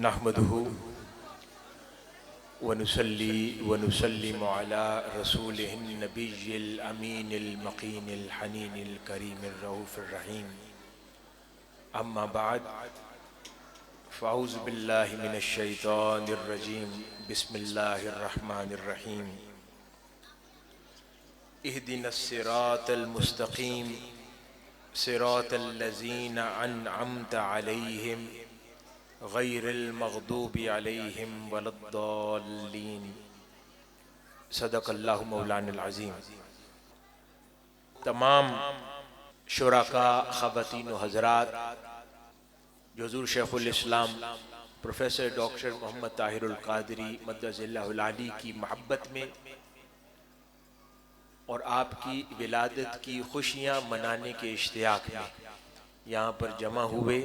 نحمده ونصلي ونسلم على رسوله النبي الأمين المقين الحنين الكريم الرؤوف الرحيم أما بعد فأعوذ بالله من الشيطان الرجيم بسم الله الرحمن الرحيم اهدنا الصراط المستقيم صراط الذين أنعمت عليهم غیر المغضوب علیہم ولا الضالین۔ صدق اللہ مولانا العظیم۔ تمام شرکاء، خواتین و حضرات، جو حضور شیخ الاسلام پروفیسر ڈاکٹر محمد طاہر القادری مدظ اللہ العلی کی محبت میں اور آپ کی ولادت کی خوشیاں منانے کے اشتیاق میں یہاں پر جمع ہوئے،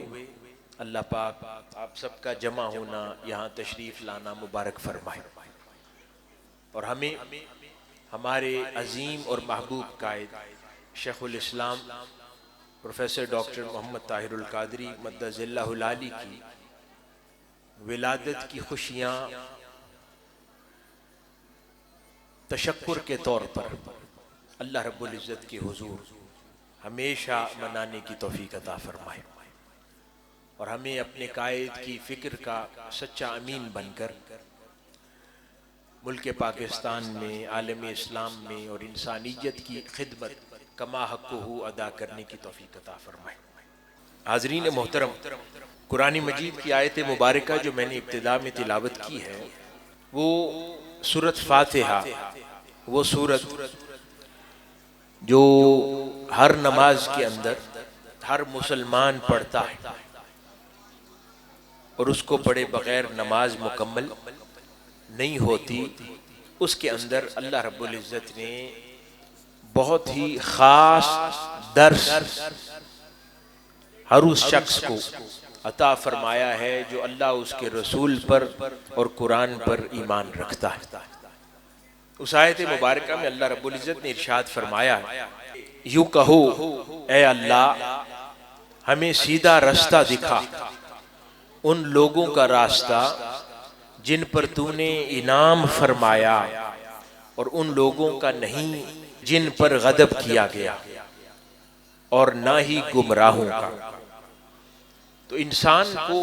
اللہ پاک آپ سب کا جمع ہونا، یہاں تشریف لانا مبارک فرمائے، اور ہمیں ہمارے عظیم اور محبوب قائد شیخ الاسلام پروفیسر ڈاکٹر محمد طاہر القادری مدظ اللہ العلی کی ولادت کی خوشیاں تشکر کے طور پر اللہ رب العزت کے حضور ہمیشہ منانے کی توفیق عطا فرمائے، اور ہمیں اپنے قائد کی فکر کا سچا امین بن کر ملک پاکستان میں، عالم اسلام میں اور انسانیت کی خدمت کما حق ہو ادا کرنے کی توفیق عطا فرمائے۔ حاضرین محترم، قرآن مجید کی آیت مبارکہ جو میں نے ابتدا میں تلاوت کی ہے وہ سورۃ فاتحہ، وہ سورت جو ہر نماز کے اندر ہر مسلمان پڑھتا ہے، اور اس کو پڑھے بغیر نماز مکمل نہیں ہوتی۔ اس کے اندر اللہ رب العزت نے بہت ہی خاص درس ہر اس شخص کو عطا فرمایا ہے جو اللہ اس کے رسول پر اور قرآن پر ایمان رکھتا ہے۔ اس آیت مبارکہ میں اللہ رب العزت نے ارشاد فرمایا، یوں کہو اے اللہ ہمیں سیدھا رستہ دکھا، ان لوگوں کا راستہ جن پر تو نے انعام فرمایا، اور ان لوگوں کا نہیں جن پر غضب کیا گیا، اور نہ ہی گمراہوں کا۔ تو انسان کو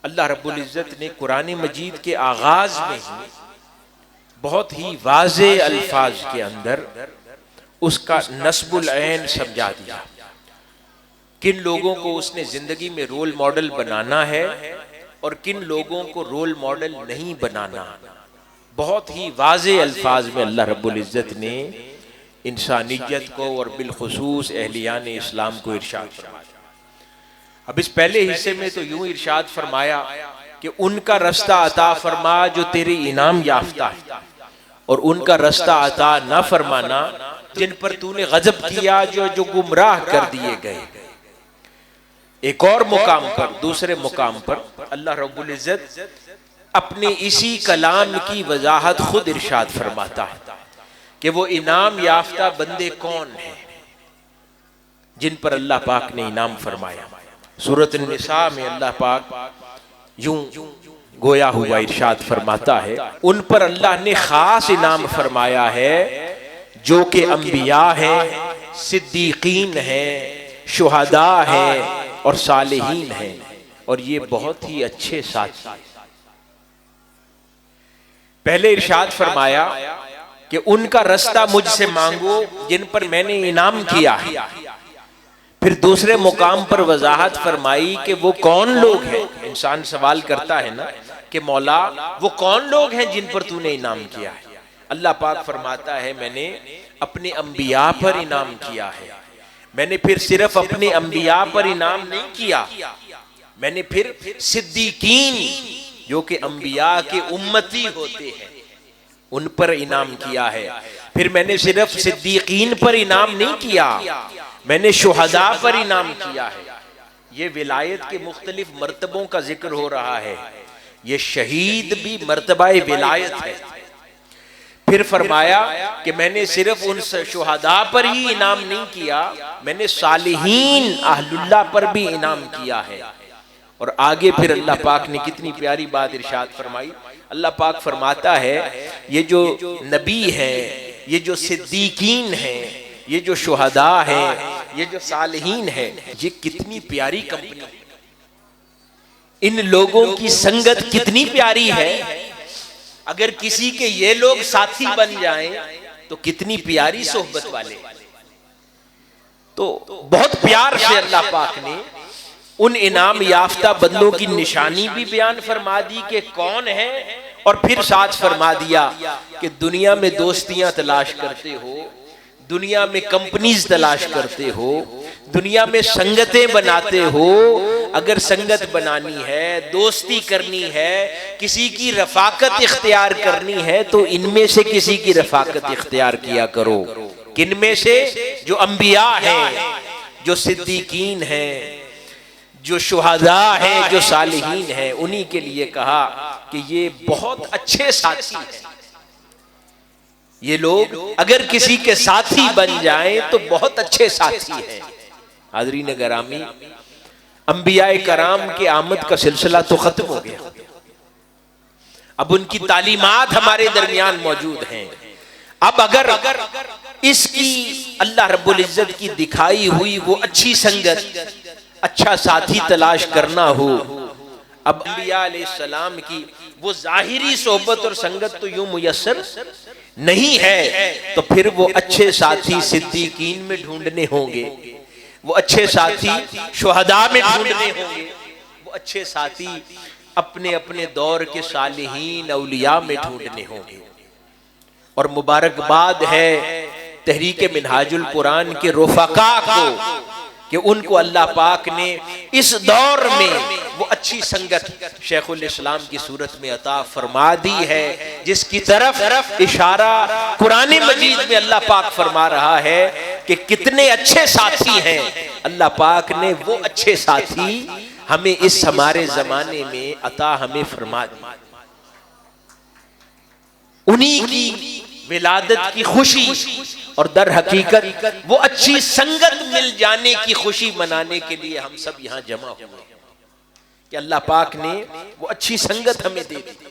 اللہ رب العزت نے قرآن مجید کے آغاز میں ہی بہت ہی واضح الفاظ کے اندر اس کا نصب العین سمجھا دیا، کن لوگوں کو اس نے زندگی میں رول ماڈل بنانا ہے اور کن لوگوں کو رول ماڈل نہیں بنانا۔ بہت ہی واضح الفاظ میں اللہ رب العزت نے انسانیت کو اور بالخصوص اہلیان اسلام کو ارشاد فرمایا۔ اب اس پہلے حصے میں تو یوں ارشاد فرمایا کہ ان کا رستہ عطا فرما جو تیرے انعام یافتہ ہے، اور ان کا رستہ عطا نہ فرمانا جن پر تو نے غضب کیا، جو گمراہ کر دیے گئے۔ ایک اور مقام پر، دوسرے مقام پر اللہ رب العزت اپنے اسی کلام کی وضاحت خود ارشاد فرماتا ہے کہ وہ انعام یافتہ بندے کون ہیں جن پر اللہ پاک نے انعام فرمایا۔ سورۃ النساء میں اللہ پاک یوں گویا ہوا ارشاد فرماتا ہے، ان پر اللہ نے خاص انعام فرمایا ہے جو کہ انبیاء ہیں، صدیقین ہیں، شہداء ہیں اور صالحین ہیں، اور یہ بہت ہی اچھے ساتھی۔ پہلے ارشاد فرمایا کہ ان کا رستہ مجھ سے مانگو جن پر میں نے انعام کیا ہے، پھر دوسرے مقام پر وضاحت فرمائی کہ وہ کون لوگ ہیں۔ انسان سوال کرتا ہے نا کہ مولا وہ کون لوگ ہیں جن پر تو نے انعام کیا ہے؟ اللہ پاک فرماتا ہے میں نے اپنے انبیاء پر انعام کیا ہے، میں نے پھر صرف اپنے انبیاء پر انعام نہیں کیا، میں نے پھر صدیقین جو کہ انبیاء کے امتی ہوتے ہیں ان پر انعام کیا ہے، پھر میں نے صرف صدیقین پر انعام نہیں کیا، میں نے شہداء پر انعام کیا ہے۔ یہ ولایت کے مختلف مرتبوں کا ذکر ہو رہا ہے، یہ شہید بھی مرتبہ ولایت ہے۔ پھر فرمایا کہ میں نے صرف ان شہداء پر ہی انعام نہیں کیا، میں نے صالحین اہل اللہ پر بھی انعام کیا ہے۔ اور آگے پھر اللہ پاک نے کتنی پیاری بات ارشاد فرمائی. اللہ پاک فرماتا ہے یہ جو نبی ہیں، یہ جو صدیقین ہیں، یہ جو شہداء ہیں، یہ جو صالحین ہیں، یہ کتنی پیاری کمپنی، ان لوگوں کی سنگت کتنی پیاری ہے. اگر کسی کے یہ لوگ ساتھی بن جائیں تو کتنی پیاری صحبت والے. تو بہت پیار سے اللہ پاک نے ان انعام یافتہ بندوں کی نشانی بھی بیان فرما دی کہ کون ہے، اور پھر ساتھ فرما دیا کہ دنیا میں دوستیاں تلاش کرتے ہو، دنیا میں کمپنیز تلاش کرتے ہو، دنیا میں سنگتیں بناتے ہو، اگر سنگت بنانی ہے، دوستی کرنی ہے، کسی کی رفاقت اختیار کرنی ہے تو ان میں سے کسی کی رفاقت اختیار کیا کرو. کن میں سے؟ جو انبیاء ہیں، جو صدیقین ہیں، جو شہداء ہیں، جو صالحین ہیں. انہی کے لیے کہا کہ یہ بہت اچھے ساتھی ہیں. یہ لوگ اگر کسی کے ساتھی بن جائیں تو بہت اچھے ساتھی ہیں. حاضرین گرامی، انبیاء کرام کے آمد کا سلسلہ تو ختم ہو گیا، اب ان کی تعلیمات ہمارے درمیان موجود ہیں. اب اگر اس کی اللہ رب العزت کی دکھائی ہوئی وہ اچھی سنگت، اچھا ساتھی تلاش کرنا ہو، اب انبیاء علیہ السلام کی وہ ظاہری صحبت اور سنگت تو یوں میسر نہیں ہے، تو پھر وہ اچھے ساتھی صدیقین میں ڈھونڈنے ہوں گے، وہ اچھے ساتھی شہداء میں ڈھونڈنے ہوں گے، وہ اچھے ساتھی اپنے اپنے دور کے صالحین اولیاء میں ڈھونڈنے ہوں گے. اور مبارکباد ہے تحریک منہاج القرآن کے رفقاء کو کہ ان کو اللہ پاک نے اس دور میں وہ اچھی سنگت شیخ الاسلام کی صورت میں عطا فرما دی ہے، جس کی طرف اشارہ قرآن مجید میں اللہ پاک فرما رہا ہے کہ کتنے اچھے ساتھی ہیں. اللہ پاک نے وہ اچھے ساتھی ہمیں اس ہمارے زمانے میں عطا ہمیں فرما دی. انہی کی ولادت کی خوشی اور در حقیقت وہ اچھی سنگت مل جانے کی خوشی منانے کے لیے ہم سب یہاں جمع ہوئے کہ اللہ پاک نے وہ اچھی سنگت ہمیں دے دی.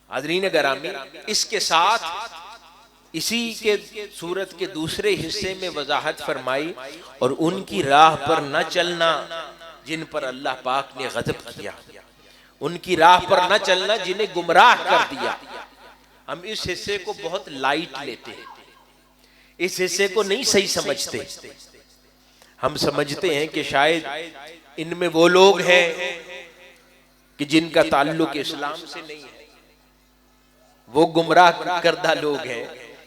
حاضرین گرامی، اس کے ساتھ اسی کے سورت کے دوسرے حصے میں وضاحت فرمائی اور ان کی راہ پر نہ چلنا جن پر اللہ پاک نے غضب کیا، ان کی راہ پر نہ چلنا جنہیں گمراہ کر دیا. ہم اس حصے کو بہت لائٹ لیتے ہیں، اس حصے کو نہیں صحیح سمجھتے. ہم سمجھتے ہیں کہ شاید ان میں وہ لوگ ہیں کہ جن کا تعلق اسلام سے نہیں ہے، وہ گمراہ کردہ لوگ ہیں،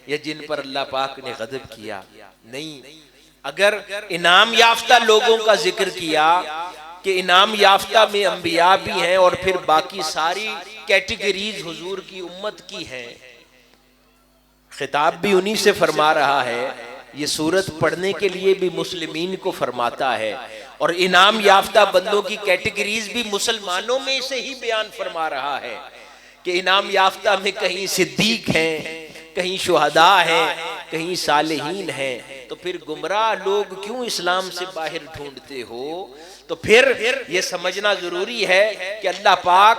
یا جن پر اللہ پاک نے غضب کیا. نہیں، اگر انعام یافتہ لوگوں کا ذکر کیا کہ انعام یافتہ میں انبیاء بھی ہیں اور پھر باقی ساری کیٹیگریز حضور کی امت کی ہیں، خطاب بھی انہی سے فرما رہا ہے. یہ سورت پڑھنے کے لیے بھی مسلمین کو فرماتا ہے، اور انعام یافتہ بندوں کی کیٹیگریز بھی مسلمانوں میں سے ہی بیان فرما رہا ہے کہ انعام یافتہ میں کہیں صدیق ہیں، کہیں شہداء ہیں، کہیں صالحین ہیں. تو پھر گمراہ لوگ کیوں اسلام سے باہر ڈھونڈتے ہو؟ تو پھر یہ سمجھنا ضروری ہے کہ اللہ پاک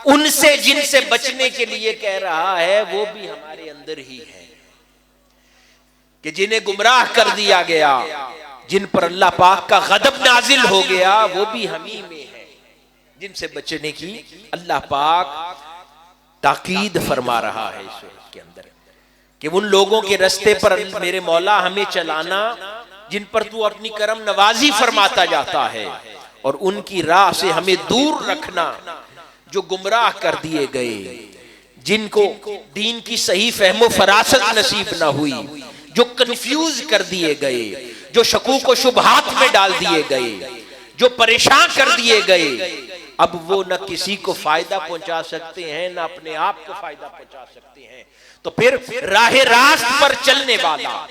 ان سے جن سے بچنے کے لیے کہہ رہا ہے وہ بھی ہمارے اندر ہی ہے، کہ جنہیں گمراہ کر دیا گیا، جن پر اللہ پاک کا غضب نازل ہو گیا، وہ بھی ہمیں میں ہے. جن سے بچنے کی اللہ پاک تاکید فرما رہا ہے اس سورت کے اندر کہ ان لوگوں کے رستے پر میرے مولا ہمیں چلانا جن پر تو اپنی کرم نوازی فرماتا جاتا ہے، اور ان کی راہ سے ہمیں دور رکھنا جو گمراہ کر دیے گئے، جن کو دین کی صحیح فہم و فراست نصیب نہ ہوئی، جو کنفیوز کر دیے گئے، جو شکوک و شبہات میں ڈال دیے گئے، جو پریشان کر دیے گئے. اب وہ نہ کسی کو فائدہ پہنچا سکتے ہیں، نہ اپنے آپ کو فائدہ پہنچا سکتے ہیں. تو پھر راہ راست پر چلنے والا،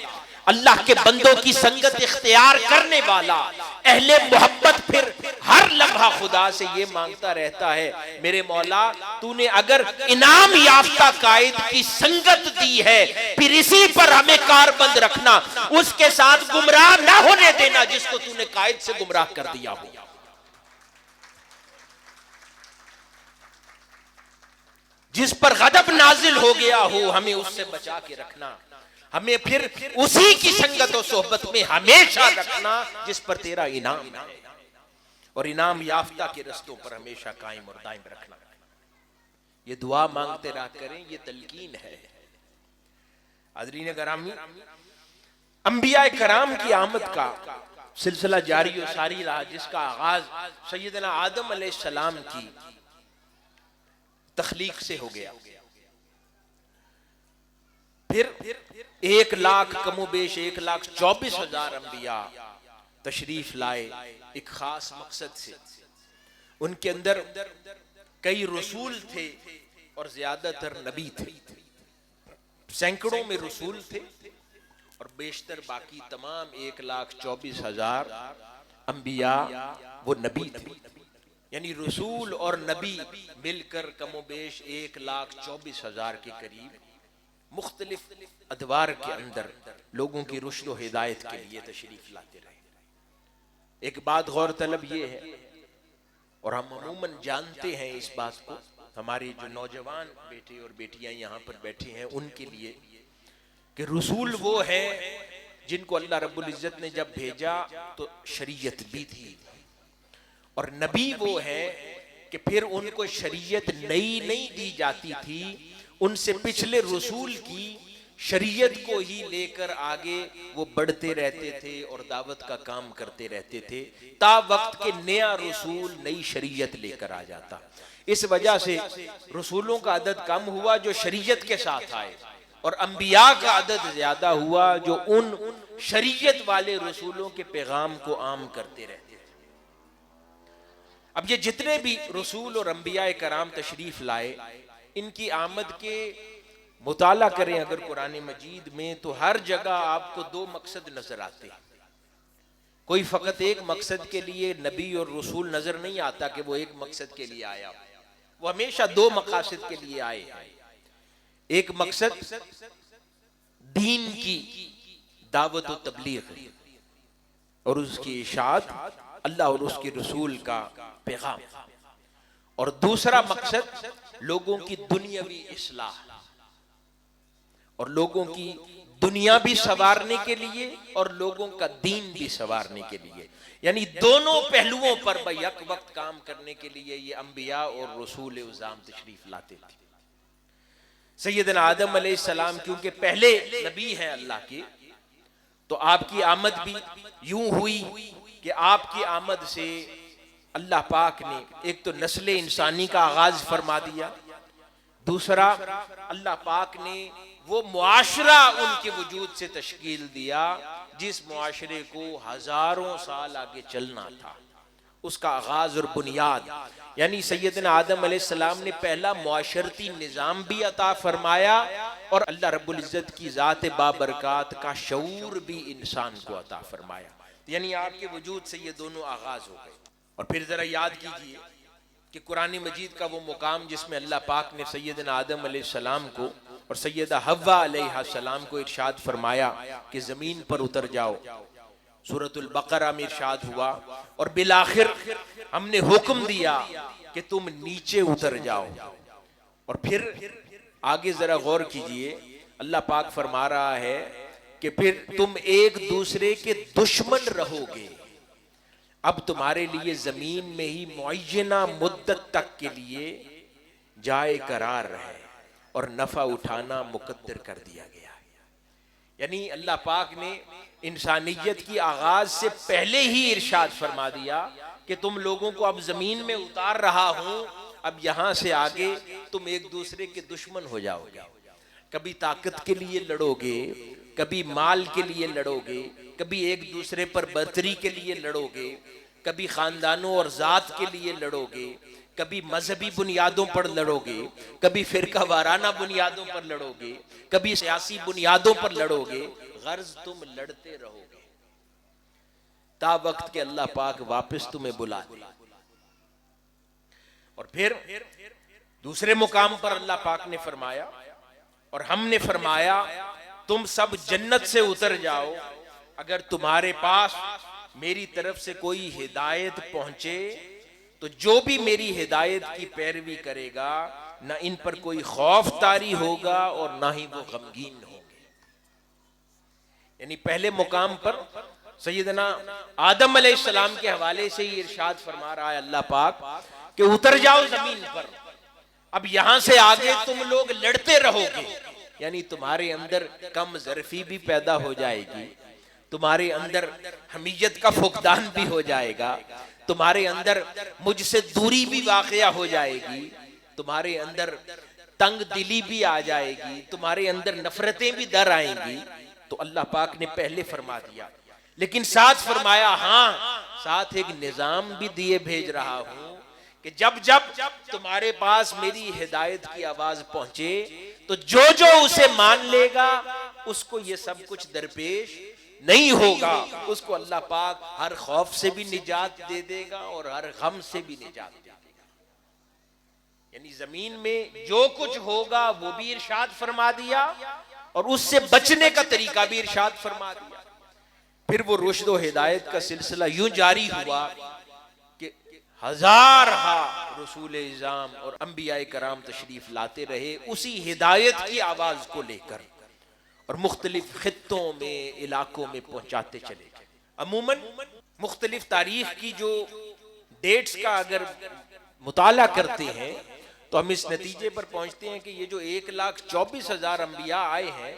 اللہ کے بندوں کی سنگت اختیار کرنے والا، اہل محبت پھر ہر لمحہ خدا سے یہ مانگتا رہتا ہے میرے مولا تو نے اگر انعام یافتہ قائد کی سنگت دی ہے پھر اسی پر ہمیں کاربند رکھنا، اس کے ساتھ گمراہ نہ ہونے دینا جس کو تو نے قائد سے گمراہ کر دیا ہو۔ جس پر غضب نازل ہو گیا ہو ہمیں اس سے بچا کے رکھنا، ہمیں پھر اسی کی سنگت و صحبت میں ہمیشہ رکھنا جس پر تیرا انعام ہے، اور انعام یافتہ کے رستوں پر ہمیشہ قائم اور دائم رکھنا۔ یہ دعا مانگتے رہا کریں، یہ تلقین ہے۔ حاضرین گرامی، انبیاء کرام کی آمد کا سلسلہ جاری و ساری رہا، جس کا آغاز سیدنا آدم علیہ السلام کی تخلیق سے ہو گیا۔ پھر 1,00,000 کم و بیش 1,24,000 انبیاء تشریف لائے ایک خاص مقصد سے۔ ان کے اندر کئی رسول تھے اور زیادہ تر نبی تھے، سینکڑوں میں رسول تھے اور بیشتر باقی تمام 1,24,000 انبیاء وہ نبی تھے، یعنی رسول اور نبی مل کر کم و بیش 1,24,000 کے قریب مختلف ادوار کے اندر لوگوں کی رشد و ہدایت کے لیے تشریف لاتے رہے۔ ایک بات غور طلب یہ ہے، اور ہم عموماً جانتے ہیں اس بات کو، ہمارے جو نوجوان بیٹے اور بیٹیاں یہاں پر بیٹھے ہیں ان کے لیے، کہ رسول وہ ہیں جن کو اللہ رب العزت نے جب بھیجا تو شریعت بھی تھی، اور نبی وہ ہیں کہ پھر ان کو شریعت نئی نہیں دی جاتی تھی، ان سے پچھلے رسول کی شریعت کو ہی لے کر آگے وہ بڑھتے رہتے تھے اور دعوت کا کام کرتے رہتے تھے تا وقت کے نیا رسول نئی شریعت لے کر آ جاتا۔ اس وجہ سے رسولوں کا عدد کم ہوا جو شریعت کے ساتھ آئے، اور انبیاء کا عدد زیادہ ہوا جو ان شریعت والے رسولوں کے پیغام کو عام کرتے رہتے تھے۔ اب یہ جتنے بھی رسول اور انبیاء کرام تشریف لائے، ان کی آمد کے مطالعہ کریں اگر قرآن مجید میں تو ہر جگہ آپ کو 2 مقصد نظر آتے ہیں۔ کوئی فقط ایک مقصد کے لیے نبی اور رسول نظر نہیں آتا کہ وہ ایک مقصد کے لیے آیا، وہ ہمیشہ 2 مقاصد کے لیے آئے۔ ایک مقصد دین کی دعوت و تبلیغ اور اس کی اشاعت، اللہ اور اس کے رسول کا پیغام، اور دوسرا مقصد لوگوں کی دنیاوی اصلاح اور لوگوں کی دنیا بھی سنوارنے کے لیے اور لوگوں کا دین بھی سنوارنے کے لیے، یعنی دونوں پہلوؤں پر بیک وقت کام کرنے کے لیے یہ انبیاء اور رسول اعظام تشریف لاتے تھے۔ سیدنا آدم علیہ السلام کیونکہ پہلے نبی ہیں اللہ کے، تو آپ کی آمد بھی یوں ہوئی کہ آپ کی آمد سے اللہ پاک نے ایک تو نسل انسانی کا آغاز فرما دیا، دوسرا اللہ پاک نے وہ معاشرہ ان کے وجود سے تشکیل دیا جس معاشرے کو ہزاروں سال آگے چلنا تھا، اس کا آغاز اور بنیاد، یعنی سیدنا آدم علیہ السلام نے پہلا معاشرتی نظام بھی عطا فرمایا اور اللہ رب العزت کی ذات بابرکات کا شعور بھی انسان کو عطا فرمایا، یعنی آپ کے وجود سے یہ دونوں آغاز ہو گئے۔ اور پھر ذرا یاد کیجئے کہ قرآن مجید کا وہ مقام جس میں اللہ پاک نے سیدنا آدم علیہ السلام کو اور سیدہ حوا علیہ السلام کو ارشاد فرمایا کہ زمین پر اتر جاؤ، سورۃ البقرہ میں ارشاد ہوا، اور بالآخر ہم نے حکم دیا کہ تم نیچے اتر جاؤ۔ اور پھر آگے ذرا غور کیجئے، اللہ پاک فرما رہا ہے کہ پھر تم ایک دوسرے کے دشمن رہو گے، اب تمہارے لیے زمین میں ہی معینہ مدت تک کے لیے جائے قرار ہے اور نفع اٹھانا مقدر کر دیا گیا ہے۔ یعنی اللہ پاک نے انسانیت کی آغاز سے پہلے ہی ارشاد فرما دیا کہ تم لوگوں کو اب زمین میں اتار رہا ہوں، اب یہاں سے آگے تم ایک دوسرے کے دشمن ہو جاؤ گے، کبھی طاقت کے لیے لڑو گے، کبھی مال کے لیے لڑو گے، کبھی ایک دوسرے پر برتری کے لیے لڑو گے، کبھی خاندانوں اور ذات کے لیے لڑو گے، کبھی مذہبی بنیادوں پر لڑو گے، کبھی فرقہ وارانہ بنیادوں پر لڑو گے، کبھی سیاسی بنیادوں پر لڑو گے، غرض تم لڑتے رہو گے۔ تا وقت کہ اللہ پاک واپس تمہیں بلا دے۔ اور پھر دوسرے مقام پر اللہ پاک نے فرمایا اور ہم نے فرمایا تم سب جنت سے اتر جاؤ، اگر تمہارے پاس میری طرف سے کوئی ہدایت پہنچے تو جو بھی میری ہدایت کی پیروی کرے گا نہ ان پر کوئی خوف طاری ہوگا اور نہ ہی وہ غمگین ہوں گے۔ یعنی پہلے مقام پر سیدنا آدم علیہ السلام کے حوالے سے ہی ارشاد فرما رہا ہے اللہ پاک کہ اتر جاؤ زمین پر، اب یہاں سے آگے تم لوگ لڑتے رہو گے، یعنی تمہارے اندر کم ظرفی بھی پیدا ہو جائے گی، تمہارے اندر حمیت کا فقدان بھی ہو جائے گا، تمہارے اندر مجھ سے دوری بھی واقع ہو جائے گی، تمہارے اندر تنگ دلی بھی آ جائے گی، تمہارے اندر نفرتیں بھی در آئیں گی۔ تو اللہ پاک نے پہلے فرما دیا، لیکن ساتھ فرمایا ہاں ساتھ ایک نظام بھی دیے بھیج رہا ہوں کہ جب تمہارے پاس میری ہدایت کی آواز پہنچے تو جو اسے مان لے گا اس کو یہ سب کچھ درپیش نہیں ہوگا، اس کو اللہ پاک ہر خوف سے بھی نجات دے دے گا اور ہر غم سے بھی نجات دے دے گا۔ یعنی زمین میں جو کچھ ہوگا وہ بھی ارشاد فرما دیا اور اس سے بچنے کا طریقہ بھی ارشاد فرما دیا۔ پھر وہ رشد و ہدایت کا سلسلہ یوں جاری ہوا کہ ہزارہا رسول اعظام اور انبیاء کرام تشریف لاتے رہے اسی ہدایت کی آواز کو لے کر اور مختلف خطوں میں علاقوں میں پہنچاتے چلے گئے۔ عموماً مختلف تاریخ کی جو ڈیٹس کا اگر مطالعہ کرتے ہیں تو ہم اس نتیجے پر پہنچتے ہیں کہ یہ جو 1,24,000 انبیاء آئے ہیں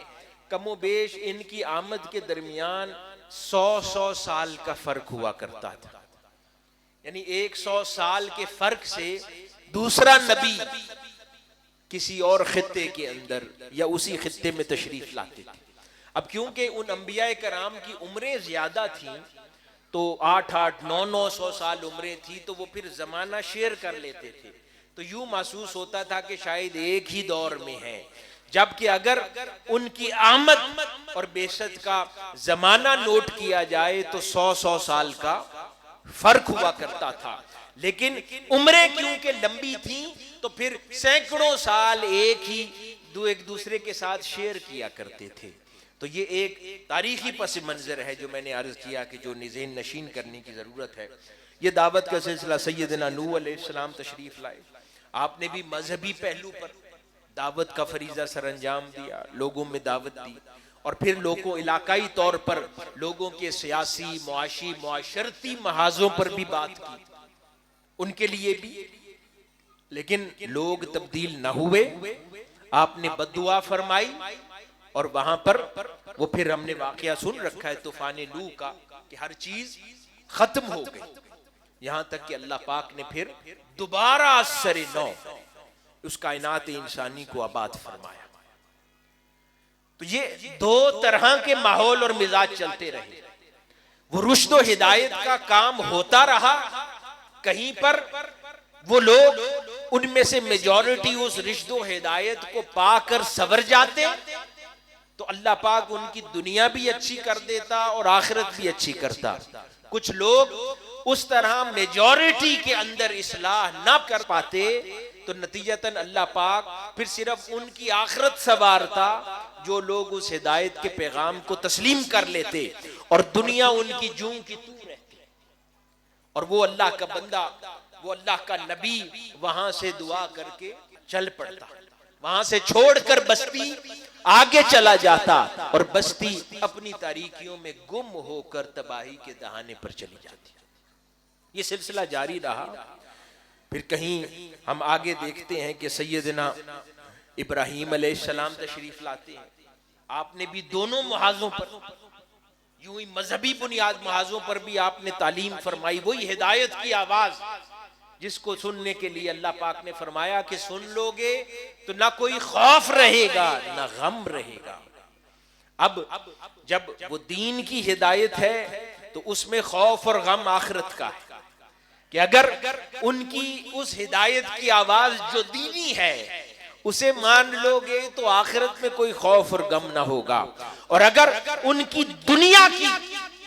کم و بیش ان کی آمد کے درمیان 100 سال کا فرق ہوا کرتا تھا، یعنی 100 سال کے فرق سے دوسرا نبی کسی اور خطے کے اندر یا اسی خطے میں تشریف لاتے تھے۔ اب کیونکہ ان انبیاء کرام کی عمریں زیادہ تھیں تو 8-8 900 سال عمریں تھی تو وہ پھر زمانہ شیئر کر لیتے تھے، تو یوں محسوس ہوتا تھا کہ شاید ایک ہی دور میں ہیں، جبکہ اگر ان کی آمد اور بعثت کا زمانہ نوٹ کیا جائے تو 100 سال کا فرق ہوا کرتا تھا، لیکن عمریں کیونکہ لمبی تھیں تو پھر سینکڑوں سال ایک دوسرے کے ساتھ شیئر کیا کرتے تھے۔ تو یہ ایک تاریخی پس منظر ہے جو میں نے عرض کیا کہ جو ذہن نشین کرنے کی ضرورت ہے۔ یہ دعوت کا سلسلہ سیدنا نوح علیہ السلام تشریف لائے، آپ نے بھی مذہبی پہلو پر دعوت کا فریضہ سر انجام دیا، لوگوں میں دعوت دی، اور پھر لوگوں علاقائی طور پر لوگوں کے سیاسی معاشی معاشرتی محاذوں پر بھی بات کی ان کے لیے بھی، لیکن لوگ تبدیل نہ ہوئے، آپ نے بددعا فرمائی اور وہاں پر وہ پھر ہم نے واقعہ سن رکھا ہے طوفان نوح کا کہ ہر چیز ختم ہو گئی، یہاں تک کہ اللہ پاک نے پھر دوبارہ سر نو اس کائنات انسانی کو آباد فرمایا۔ تو یہ دو طرح کے ماحول اور مزاج چلتے رہے، وہ رشد و ہدایت کا کام ہوتا رہا، کہیں پر وہ لوگ ان میں سے میجورٹی اس رشد و ہدایت کو پا کر سنور جاتے تو اللہ پاک ان کی دنیا بھی اچھی کر دیتا اور آخرت بھی اچھی کرتا، کچھ لوگ اس طرح میجورٹی کے اندر اصلاح نہ کر پاتے تو نتیجتاً اللہ پاک پھر صرف ان کی آخرت سنوارتا جو لوگ اس ہدایت کے پیغام کو تسلیم کر لیتے اور دنیا ان کی جوں کی توں رہتی، اور وہ اللہ کا بندہ وہ اللہ کا نبی وہاں سے دعا کر کے چل پڑتا، وہاں سے چھوڑ کر بستی آگے چلا جاتا اور بستی اپنی تاریکیوں میں گم ہو کر تباہی کے دہانے پر چلی جاتی۔ یہ سلسلہ جاری رہا۔ پھر کہیں ہم آگے دیکھتے ہیں کہ سیدنا ابراہیم علیہ السلام تشریف لاتے ہیں، آپ نے بھی دونوں محاذوں پر یوں ہی مذہبی بنیاد محاذوں پر بھی آپ نے تعلیم فرمائی، وہی ہدایت کی آواز جس کو سننے کے لیے اللہ پاک نے فرمایا کہ سن لوگے تو نہ کوئی خوف رہے گا نہ غم رہے گا۔ اب جب وہ دین کی ہدایت ہے تو اس میں خوف اور غم آخرت کا ہے کہ اگر ان کی اس ہدایت کی آواز جو دینی ہے اسے مان لو گے تو آخرت میں کوئی خوف اور غم نہ ہوگا، اور اگر ان کی دنیا کی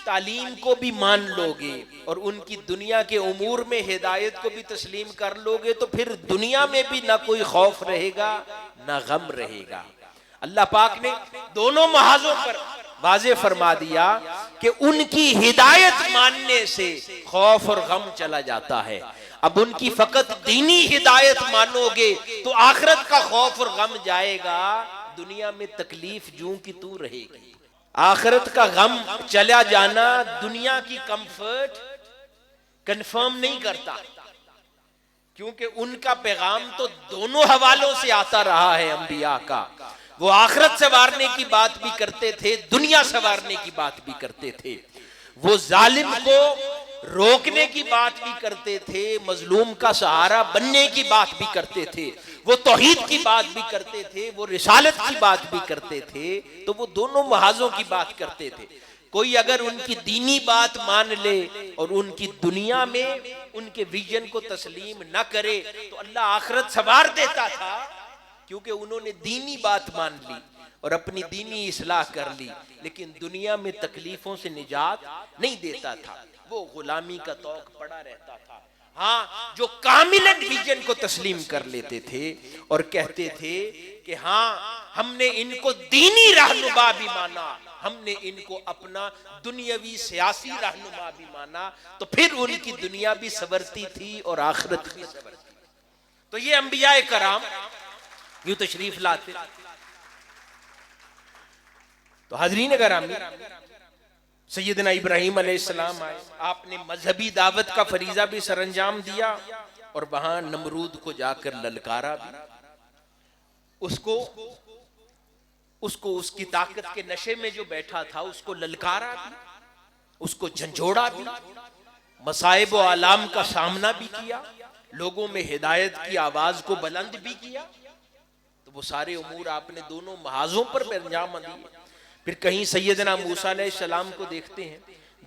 تعلیم کو بھی مان لو گے اور ان کی دنیا کے امور میں ہدایت کو بھی تسلیم کر لو گے تو پھر دنیا میں بھی نہ کوئی خوف رہے گا نہ غم رہے گا۔ اللہ پاک نے دونوں محاذوں پر واضح فرما دیا کہ ان کی ہدایت ماننے سے خوف اور غم چلا جاتا ہے۔ اب ان کی فقط دینی ہدایت مانو گے تو آخرت کا خوف اور غم جائے گا، دنیا میں تکلیف جوں کی تو رہے گی۔ آخرت کا غم چلا جانا دنیا کی کمفرٹ کنفرم نہیں کرتا، کیونکہ ان کا پیغام تو دونوں حوالوں سے آتا رہا ہے انبیاء کا۔ وہ آخرت سنوارنے کی بات بھی کرتے تھے، دنیا سنوارنے کی بات بھی کرتے تھے، وہ ظالم کو روکنے کی بات بھی کرتے تھے، مظلوم کا سہارا بننے کی بات بھی کرتے تھے، وہ توحید کی بات بھی کرتے تھے، وہ رسالت کی بات بھی کرتے تھے۔ تو وہ دونوں محاذوں کی بات کرتے تھے۔ کوئی اگر ان کی دینی بات مان لے اور ان کی دنیا میں ان کے ویژن کو تسلیم نہ کرے تو اللہ آخرت سنوار دیتا تھا، کیونکہ انہوں نے دینی بات مان لی اور اپنی دینی اصلاح کر لی، لیکن دنیا میں تکلیفوں سے نجات نہیں دیتا تھا، وہ غلامی کا طوق پڑا رہتا تھا۔ ہاں، جو کاملاً ویژن کو تسلیم کر لیتے تھے اور کہتے تھے کہ ہاں ہم نے ان کو دینی رہنما بھی مانا، ہم نے ان کو اپنا دنیاوی سیاسی رہنما بھی مانا، تو پھر ان کی دنیا بھی سنورتی تھی اور آخرت بھی سنورتی۔ تو یہ انبیاء کرام یوں تشریف لاتے۔ تو حاضرین گرامی، سیدنا ابراہیم علیہ السلام آئے، آپ نے مذہبی دعوت کا فریضہ بھی سر انجام دیا اور وہاں نمرود کو جا کر للکارا بھی، اس کی طاقت کے نشے میں جو بیٹھا تھا اس کو للکارا بھی، اس کو جھنجھوڑا بھی، مصائب و آلام کا سامنا بھی کیا، لوگوں میں ہدایت کی آواز کو بلند بھی کیا۔ تو وہ سارے امور آپ نے دونوں محاذوں پر انجام دیے۔ پھر کہیں سیدنا موسیٰ علیہ السلام کو دیکھتے ہیں،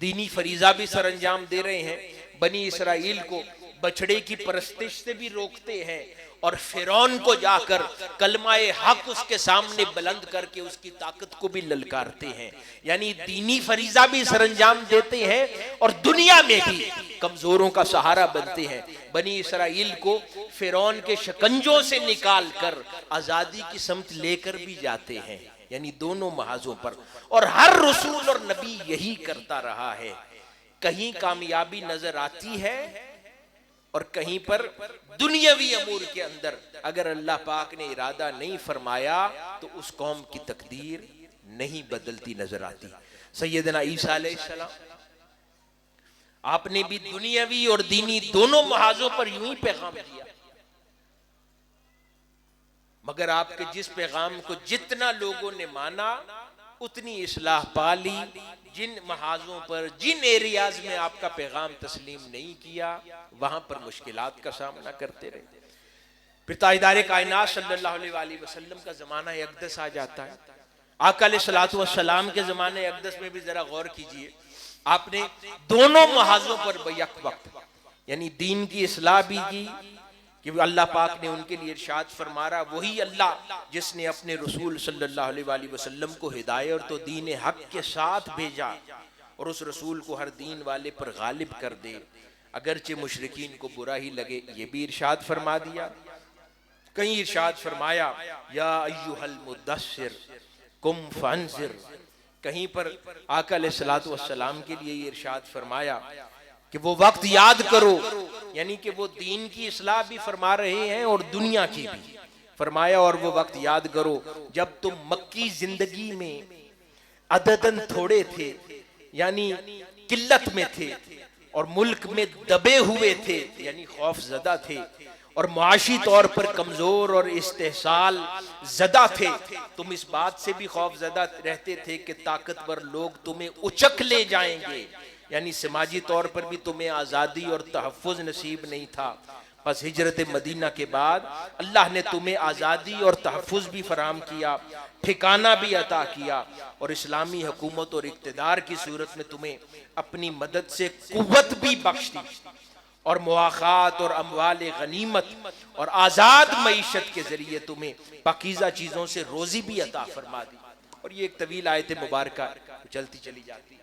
دینی فریضہ بھی سر انجام دے رہے ہیں، بنی اسرائیل کو بچڑے کی پرستش سے بھی روکتے ہیں اور فرعون کو جا کر کلمہ حق اس کے سامنے بلند کر کے اس کی طاقت کو بھی للکارتے ہیں۔ یعنی دینی فریضہ بھی سر انجام دیتے ہیں اور دنیا میں بھی کمزوروں کا سہارا بنتے ہیں۔ بنی اسرائیل کو فرعون کے شکنجوں سے نکال کر آزادی کی سمت لے کر بھی جاتے ہیں، یعنی دونوں محاذوں پر۔ اور ہر رسول اور نبی یہی کرتا رہا ہے، کہیں کامیابی نظر آتی ہے اور کہیں پر دنیاوی امور کے اندر اگر اللہ پاک نے ارادہ نہیں فرمایا تو اس قوم کی تقدیر نہیں بدلتی نظر آتی۔ سیدنا عیسیٰ علیہ السلام، آپ نے بھی دنیاوی اور دینی دونوں محاذوں پر یوں ہی پیغام دیا، مگر آپ کے جس پیغام کو جتنا لوگوں نے مانا اتنی اصلاح پالی، جن محاذوں پر جن ایریاز میں آپ کا پیغام تسلیم نہیں کیا وہاں پر مشکلات کا سامنا کرتے رہے۔ پھر تاجدار کائنات صلی اللہ علیہ وآلہ وسلم کا زمانہ اقدس آ جاتا ہے۔ آقا علیہ الصلوۃ والسلام کے زمانہ اقدس میں بھی ذرا غور کیجئے، آپ نے دونوں محاذوں پر بیک وقت یعنی دین کی اصلاح بھی کی کہ اللہ پاک نے ان کے لیے ارشاد فرما رہا، وہی اللہ جس نے اپنے رسول صلی اللہ علیہ وآلہ وسلم کو ہدایت اور دین حق کے ساتھ بھیجا اور اس رسول کو ہر دین والے پر غالب کر دے، اگرچہ مشرکین کو برا ہی لگے، یہ بھی ارشاد فرما دیا۔ کہیں ارشاد فرمایا یا ایھا المدثر قم فانذر، کہیں پر آقا علیہ الصلوۃ والسلام کے لیے یہ ارشاد فرمایا کہ وہ وقت یاد کرو، یعنی کہ وہ دین کی اصلاح بھی فرما رہے ہیں اور دنیا کی بھی فرمایا، اور وہ وقت یاد کرو جب تم مکی زندگی میں عددن تھوڑے تھے، یعنی قلت میں تھے اور ملک میں دبے ہوئے تھے، یعنی خوف زدہ تھے اور معاشی طور پر کمزور اور استحصال زدہ تھے۔ تم اس بات سے بھی خوف زدہ رہتے تھے کہ طاقتور لوگ تمہیں اچک لے جائیں گے، یعنی سماجی طور پر بھی تمہیں آزادی اور تحفظ نصیب نہیں تھا۔ پس ہجرت مدینہ کے بعد اللہ نے تمہیں آزادی اور تحفظ بھی فراہم کیا، ٹھکانہ بھی عطا کیا اور اسلامی حکومت اور اقتدار کی صورت میں تمہیں اپنی مدد سے قوت بھی بخش دی اور مواخات اور اموال غنیمت اور آزاد معیشت کے ذریعے تمہیں پاکیزہ چیزوں سے روزی بھی عطا فرما دی۔ اور یہ ایک طویل آیت مبارکہ چلتی چلی جاتی۔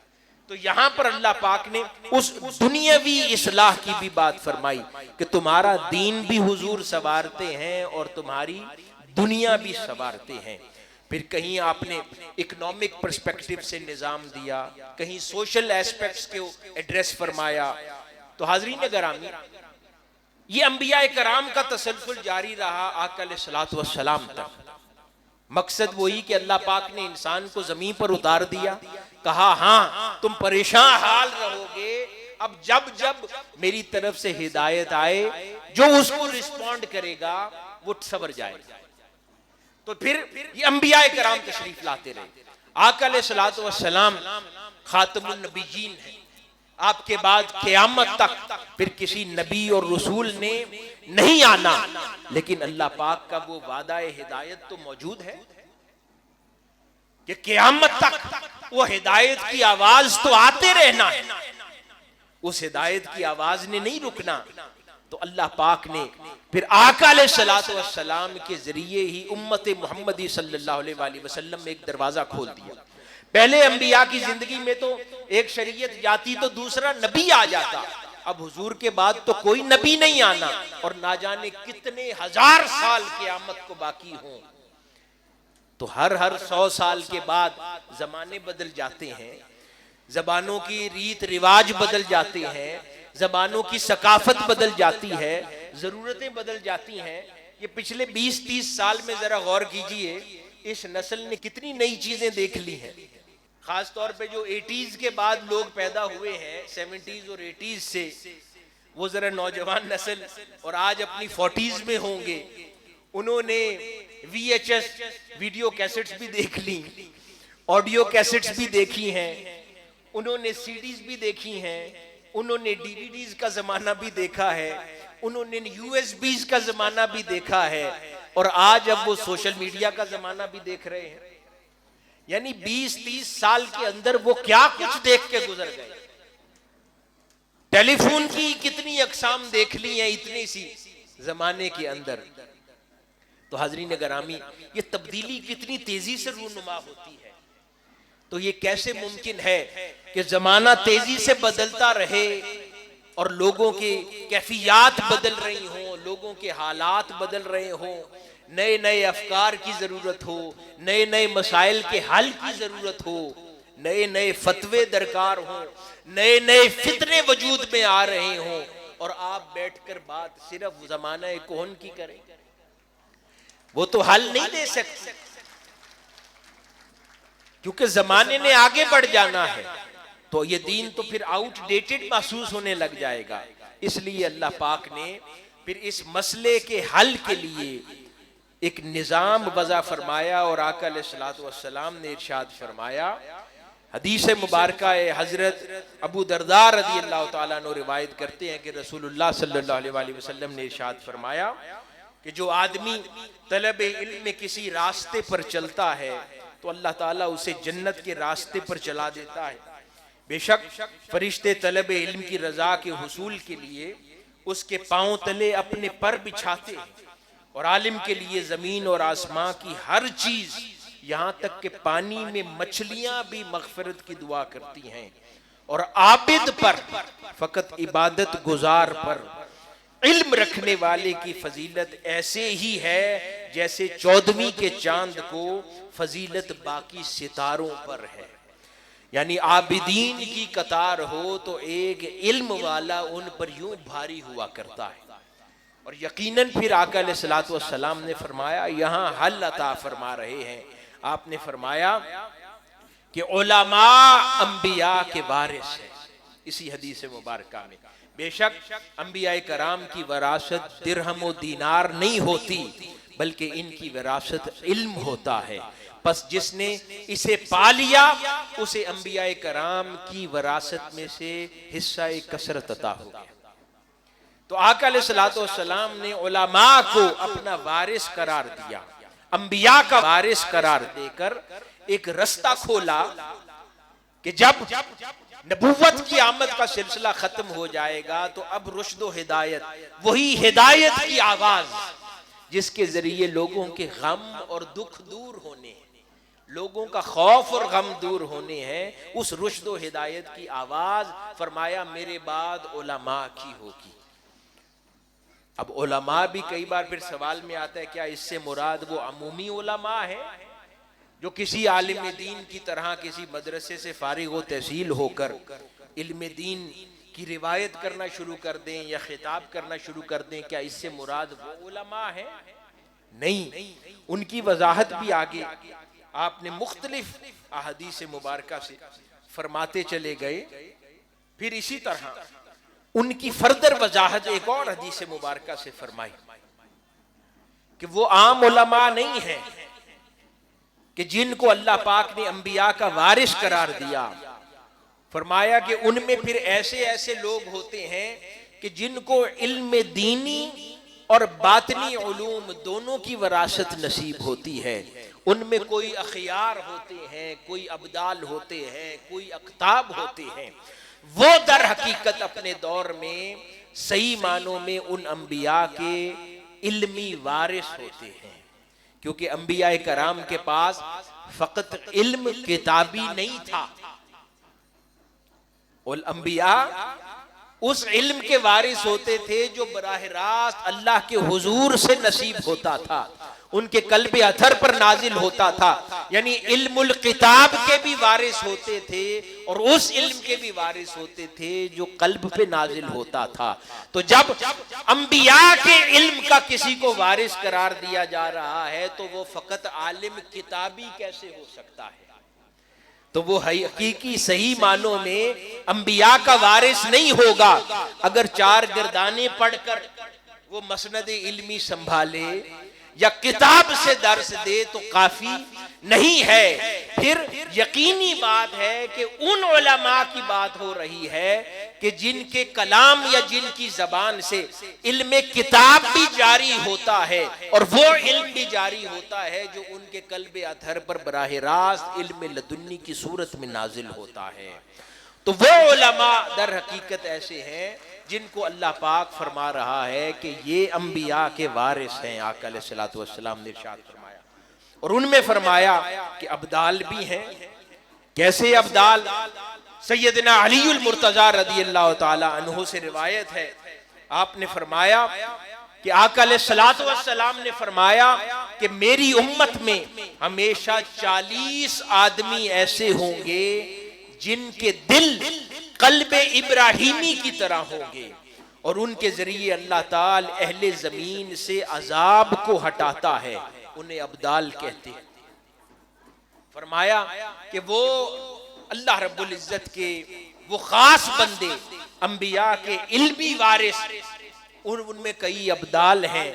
تو یہاں پر اللہ پاک نے اس دنیاوی اصلاح کی بھی بات فرمائی کہ تمہارا دین بھی حضور سنوارتے ہیں اور تمہاری دنیا بھی سنوارتے ہیں. پھر کہیں آپ نے اکنامک پرسپیکٹیو سے نظام دیا, کہیں سوشل ایسپیکٹس کو ایڈریس فرمایا. تو حاضرین گرامی, یہ انبیاء کرام کا تسلسل جاری رہا آقا علیہ الصلوۃ والسلام تک. مقصد وہی کہ اللہ پاک نے انسان کو زمین پر اتار دیا, کہا ہاں تم پریشان حال رہو گے, اب جب جب میری طرف سے ہدایت آئے جو اس کو رسپونڈ کرے گا وہ صبر جائے گا. تو پھر یہ انبیاء کرام تشریف لاتے رہے. آقا علیہ الصلوۃ والسلام خاتم النبیین ہیں, آپ کے بعد قیامت تک پھر کسی نبی اور رسول نے نہیں آنا, لیکن اللہ پاک کا وہ وعدہ ہدایت تو موجود ہے کہ قیامت تک وہ ہدایت کی آواز تو آتے رہنا ہے, اس ہدایت کی آواز نے نہیں رکنا. تو اللہ پاک نے پھر آقا علیہ الصلوۃ والسلام کے ذریعے ہی امت محمدی صلی اللہ علیہ وآلہ وسلم میں ایک دروازہ کھول دیا. پہلے انبیاء کی زندگی میں تو ایک شریعت جاتی تو دوسرا نبی آ جاتا, اب حضور کے بعد تو کوئی نبی نہیں آنا, اور نہ جانے کتنے ہزار سال قیامت کو باقی ہوں. تو ہر 100 سال کے بعد زمانے بدل جاتے ہیں, زبانوں کی ریت رواج بدل جاتے ہیں, زبانوں کی ثقافت بدل جاتی ہے, ضرورتیں بدل جاتی ہیں. یہ پچھلے 20-30 سال میں ذرا غور کیجئے, اس نسل نے کتنی نئی چیزیں دیکھ لی ہیں. خاص طور پہ جو 80s کے بعد لوگ پیدا ہوئے ہیں, 70s اور 80s سے, وہ ذرا نوجوان نسل اور آج اپنی 40s میں ہوں گے, انہوں نے VHS ویڈیو کیسٹس بھی دیکھ لی, آڈیو کیسٹس بھی دیکھی ہیں, انہوں نے CDs بھی دیکھی ہیں, انہوں نے DVDs کا زمانہ بھی دیکھا ہے, انہوں نے USBs کا زمانہ بھی دیکھا ہے, اور آج اب وہ سوشل میڈیا کا زمانہ بھی دیکھ رہے ہیں. یعنی 20-30 سال کے اندر وہ کیا کچھ دیکھ کے گزر گئے. ٹیلی فون کی کتنی اقسام دیکھ لی ہیں اتنی سی زمانے کے اندر. تو حاضرین گرامی, یہ تبدیلی کتنی تیزی سے رونما ہوتی ہے. تو یہ کیسے ممکن ہے کہ زمانہ تیزی سے بدلتا رہے اور لوگوں کی کیفیات بدل رہی ہوں, لوگوں کے حالات بدل رہے ہوں, نئے نئے افکار کی ضرورت ہو, نئے نئے مسائل کے حل کی ضرورت ہو, نئے نئے فتوے درکار ہوں, نئے نئے فتنے وجود میں آ رہے ہوں, اور آپ بیٹھ کر بات صرف زمانہ کون کی کریں, وہ تو حل نہیں دے سکتے, کیونکہ زمانے نے آگے بڑھ جانا ہے. تو یہ دین تو پھر آؤٹ ڈیٹڈ محسوس ہونے لگ جائے گا. اس لیے اللہ پاک نے پھر اس مسئلے کے حل کے لیے ایک نظام وضع فرمایا, اور آقا علیہ الصلوۃ والسلام نے ارشاد فرمایا. حدیث مبارکہ حضرت ابو درداء رضی اللہ تعالیٰ عنہ روایت کرتے ہیں کہ رسول اللہ صلی اللہ علیہ وآلہ وسلم نے ارشاد فرمایا کہ جو آدمی طلب علم میں کسی راستے پر چلتا ہے تو اللہ تعالیٰ اسے جنت کے راستے پر چلا دیتا ہے. بے شک فرشتے طلب علم کی رضا کے حصول کے لیے اس کے پاؤں تلے اپنے پر بچھاتے ہیں, اور عالم کے لیے زمین اور آسمان کی ہر چیز, یہاں تک کہ پانی میں مچھلیاں بھی مغفرت کی دعا کرتی ہیں, اور عابد پر, فقط عبادت گزار پر, علم رکھنے والے کی فضیلت ایسے ہی ہے جیسے 14ویں کے چاند کو فضیلت باقی ستاروں پر ہے. یعنی عابدین کی قطار ہو تو ایک علم والا ان پر یوں بھاری ہوا کرتا ہے. اور یقیناً پھر آقا علیہ الصلوۃ والسلام نے فرمایا, یہاں حل عطا فرما رہے ہیں. آپ نے فرمایا کہ علماء انبیاء کے وارث ہیں. اسی حدیث مبارکہ میں بے شک انبیاء کرام کی وراثت درہم و دینار نہیں ہوتی, بلکہ ان کی وراثت علم ہوتا ہے. پس جس نے اسے پا لیا اسے انبیاء کرام کی وراثت میں سے حصہ کثرت عطا ہو گیا. تو آقا علیہ الصلوۃ والسلام نے علماء کو اپنا وارث قرار دیا, انبیاء کا وارث قرار دے کر ایک رستہ کھولا کہ جب نبوت کی آمد کا سلسلہ ختم ہو جائے گا تو اب رشد و ہدایت, وہی ہدایت کی آواز جس کے ذریعے لوگوں کے غم اور دکھ دور ہونے, لوگوں کا خوف اور غم دور ہونے ہیں، اس رشد و ہدایت کی آواز فرمایا میرے بعد علماء کی ہوگی۔ اب علماء بھی کئی بار پھر سوال میں آتا ہے کیا اس سے مراد وہ عمومی علماء ہیں جو کسی عالم دین کی طرح کسی مدرسے سے فارغ و تحصیل ہو کر علم دین کی روایت کرنا شروع کر دیں یا خطاب کرنا شروع کر دیں، کیا اس سے مراد وہ علماء ہیں؟ نہیں، ان کی وضاحت بھی آگے آپ نے مختلف احادیث مبارکہ سے فرماتے چلے گئے۔ پھر اسی طرح ان کی فردر وضاحت ایک اور حدیث مبارکہ سے فرمائی کہ وہ عام علماء نہیں ہیں کہ جن کو اللہ پاک نے انبیاء کا وارث قرار دیا، فرمایا کہ ان میں پھر ایسے ایسے لوگ ہوتے ہیں کہ جن کو علم دینی اور باطنی علوم دونوں کی وراثت نصیب ہوتی ہے۔ ان میں کوئی اخیار ہوتے ہیں، کوئی ابدال ہوتے ہیں، کوئی اقطاب ہوتے ہیں، وہ در حقیقت اپنے دور میں صحیح معنوں میں ان انبیاء کے علمی وارث ہوتے ہیں، کیونکہ انبیاء کرام کے پاس فقط علم کتابی نہیں تھا، الانبیاء اس علم کے وارث ہوتے تھے جو براہ راست اللہ کے حضور سے نصیب ہوتا تھا، ان کے قلب اثر پر نازل ہوتا تھا، یعنی علم الکتاب کے بھی وارث ہوتے تھے اور اس علم کے بھی وارث ہوتے تھے جو قلب پہ نازل ہوتا تھا۔ تو جب انبیاء کے علم کا کسی کو وارث قرار دیا جا رہا ہے تو وہ فقط عالم کتابی کیسے ہو سکتا ہے؟ تو وہ حقیقی صحیح معنوں میں انبیاء کا وارث نہیں ہوگا اگر 4 گردانے پڑھ کر وہ مسند علمی سنبھالے یا کتاب سے درس دے تو کافی نہیں ہے۔ پھر یقینی بات ہے کہ ان علماء کی بات ہو رہی ہے کہ جن کے کلام یا جن کی زبان سے علم کتاب بھی جاری ہوتا ہے اور وہ علم بھی جاری ہوتا ہے جو ان کے قلب اطہر پر براہ راست علم لدنی کی صورت میں نازل ہوتا ہے۔ تو وہ علماء در حقیقت ایسے ہیں جن کو اللہ پاک فرما رہا ہے کہ یہ انبیاء کے وارث ہیں۔ آقا علیہ الصلوۃ والسلام نے ارشاد فرمایا، اور ان میں فرمایا کہ ابدال بھی ہیں۔ کیسے ابدال؟ سیدنا علی المرتضیٰ رضی اللہ تعالی عنہ سے روایت ہے، آپ نے فرمایا کہ آقا علیہ الصلوۃ والسلام نے فرمایا کہ میری امت میں ہمیشہ 40 آدمی ایسے ہوں گے جن کے دل قلب ابراہیمی کی طرح ہوں گے، اور ان کے ذریعے اللہ تعالی اہل زمین سے عذاب کو ہٹاتا ہے، انہیں ابدال کہتے ہیں۔ فرمایا کہ وہ اللہ رب العزت کے وہ خاص بندے انبیاء کے علمی وارث، ان میں کئی ابدال ہیں،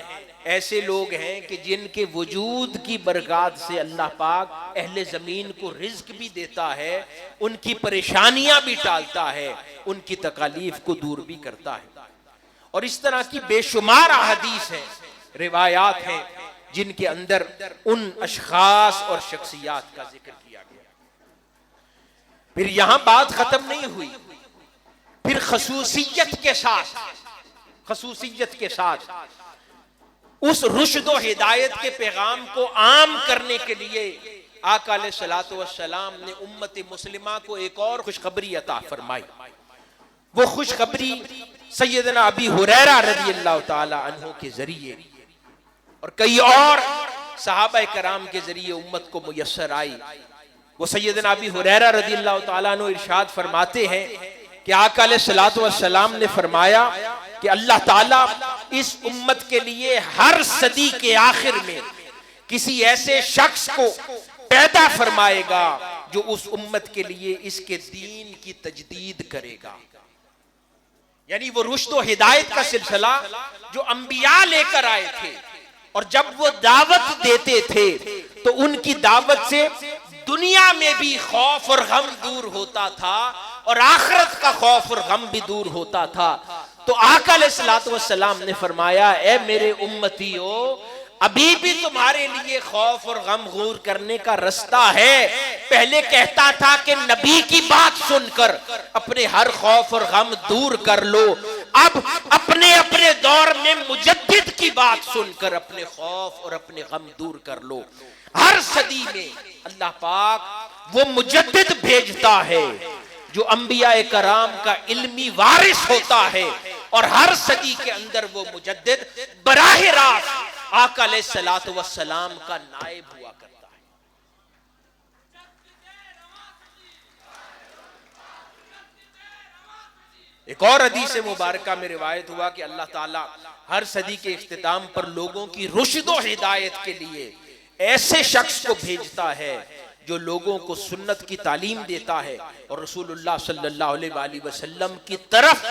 ایسے لوگ ہیں کہ جن کے وجود کی برکات سے اللہ پاک اہل زمین کو رزق بھی دیتا ہے، ان کی پریشانیاں بھی ٹالتا ہے، ان کی تکالیف کو دور بھی کرتا ہے۔ اور اس طرح کی بے شمار احادیث ہیں، روایات ہیں جن کے اندر ان اشخاص اور شخصیات کا ذکر کیا گیا۔ پھر یہاں بات ختم نہیں ہوئی، پھر خصوصیت کے ساتھ اس رشد و ہدایت کے پیغام کو عام کرنے کے لیے آقا علیہ الصلوۃ والسلام نے امت مسلمہ کو ایک اور خوشخبری عطا فرمائی۔ وہ خوشخبری سیدنا ابی ہریرہ رضی اللہ تعالی عنہ کے ذریعے اور کئی اور صحابہ کرام کے ذریعے امت کو میسر آئی۔ وہ سیدنا ابی ہریرہ رضی اللہ تعالیٰ عنہ ارشاد فرماتے ہیں کہ آقا علیہ الصلوۃ والسلام نے فرمایا کہ اللہ تعالیٰ اس امت کے لیے ہر صدی کے آخر میں کسی ایسے شخص کو پیدا فرمائے گا جو اس امت کے لیے اس کے دین کی تجدید کرے گا۔ یعنی وہ رشد و ہدایت کا سلسلہ جو انبیاء لے کر آئے تھے، اور جب وہ دعوت دیتے تھے تو ان کی دعوت سے دنیا میں بھی خوف اور غم دور ہوتا تھا اور آخرت کا خوف اور غم بھی دور ہوتا تھا۔ تو آقا علیہ الصلوۃ والسلام نے فرمایا اے میرے امتیو، ابھی بھی تمہارے لیے خوف اور غم غور کرنے کا رستہ ہے۔ پہلے کہتا تھا کہ نبی کی بات سن کر اپنے ہر خوف اور غم دور کر لو، اب اپنے اپنے دور میں مجدد کی بات سن کر اپنے خوف اور اپنے غم دور کر لو۔ ہر صدی میں اللہ پاک وہ مجدد بھیجتا ہے جو انبیاء کرام کا علمی وارث ہوتا ہے، اور ہر صدی کے اندر وہ مجدد براہ راست آقا علیہ الصلوۃ والسلام کا نائب ہوا کرتا ہے۔ ایک اور حدیث مبارکہ میں روایت ہوا کہ اللہ تعالیٰ ہر صدی کے اختتام پر لوگوں کی رشد و ہدایت کے لیے ایسے شخص کو بھیجتا ہے جو لوگوں کو سنت کی تعلیم دیتا ہے اور رسول اللہ صلی اللہ علیہ وآلہ وسلم کی طرف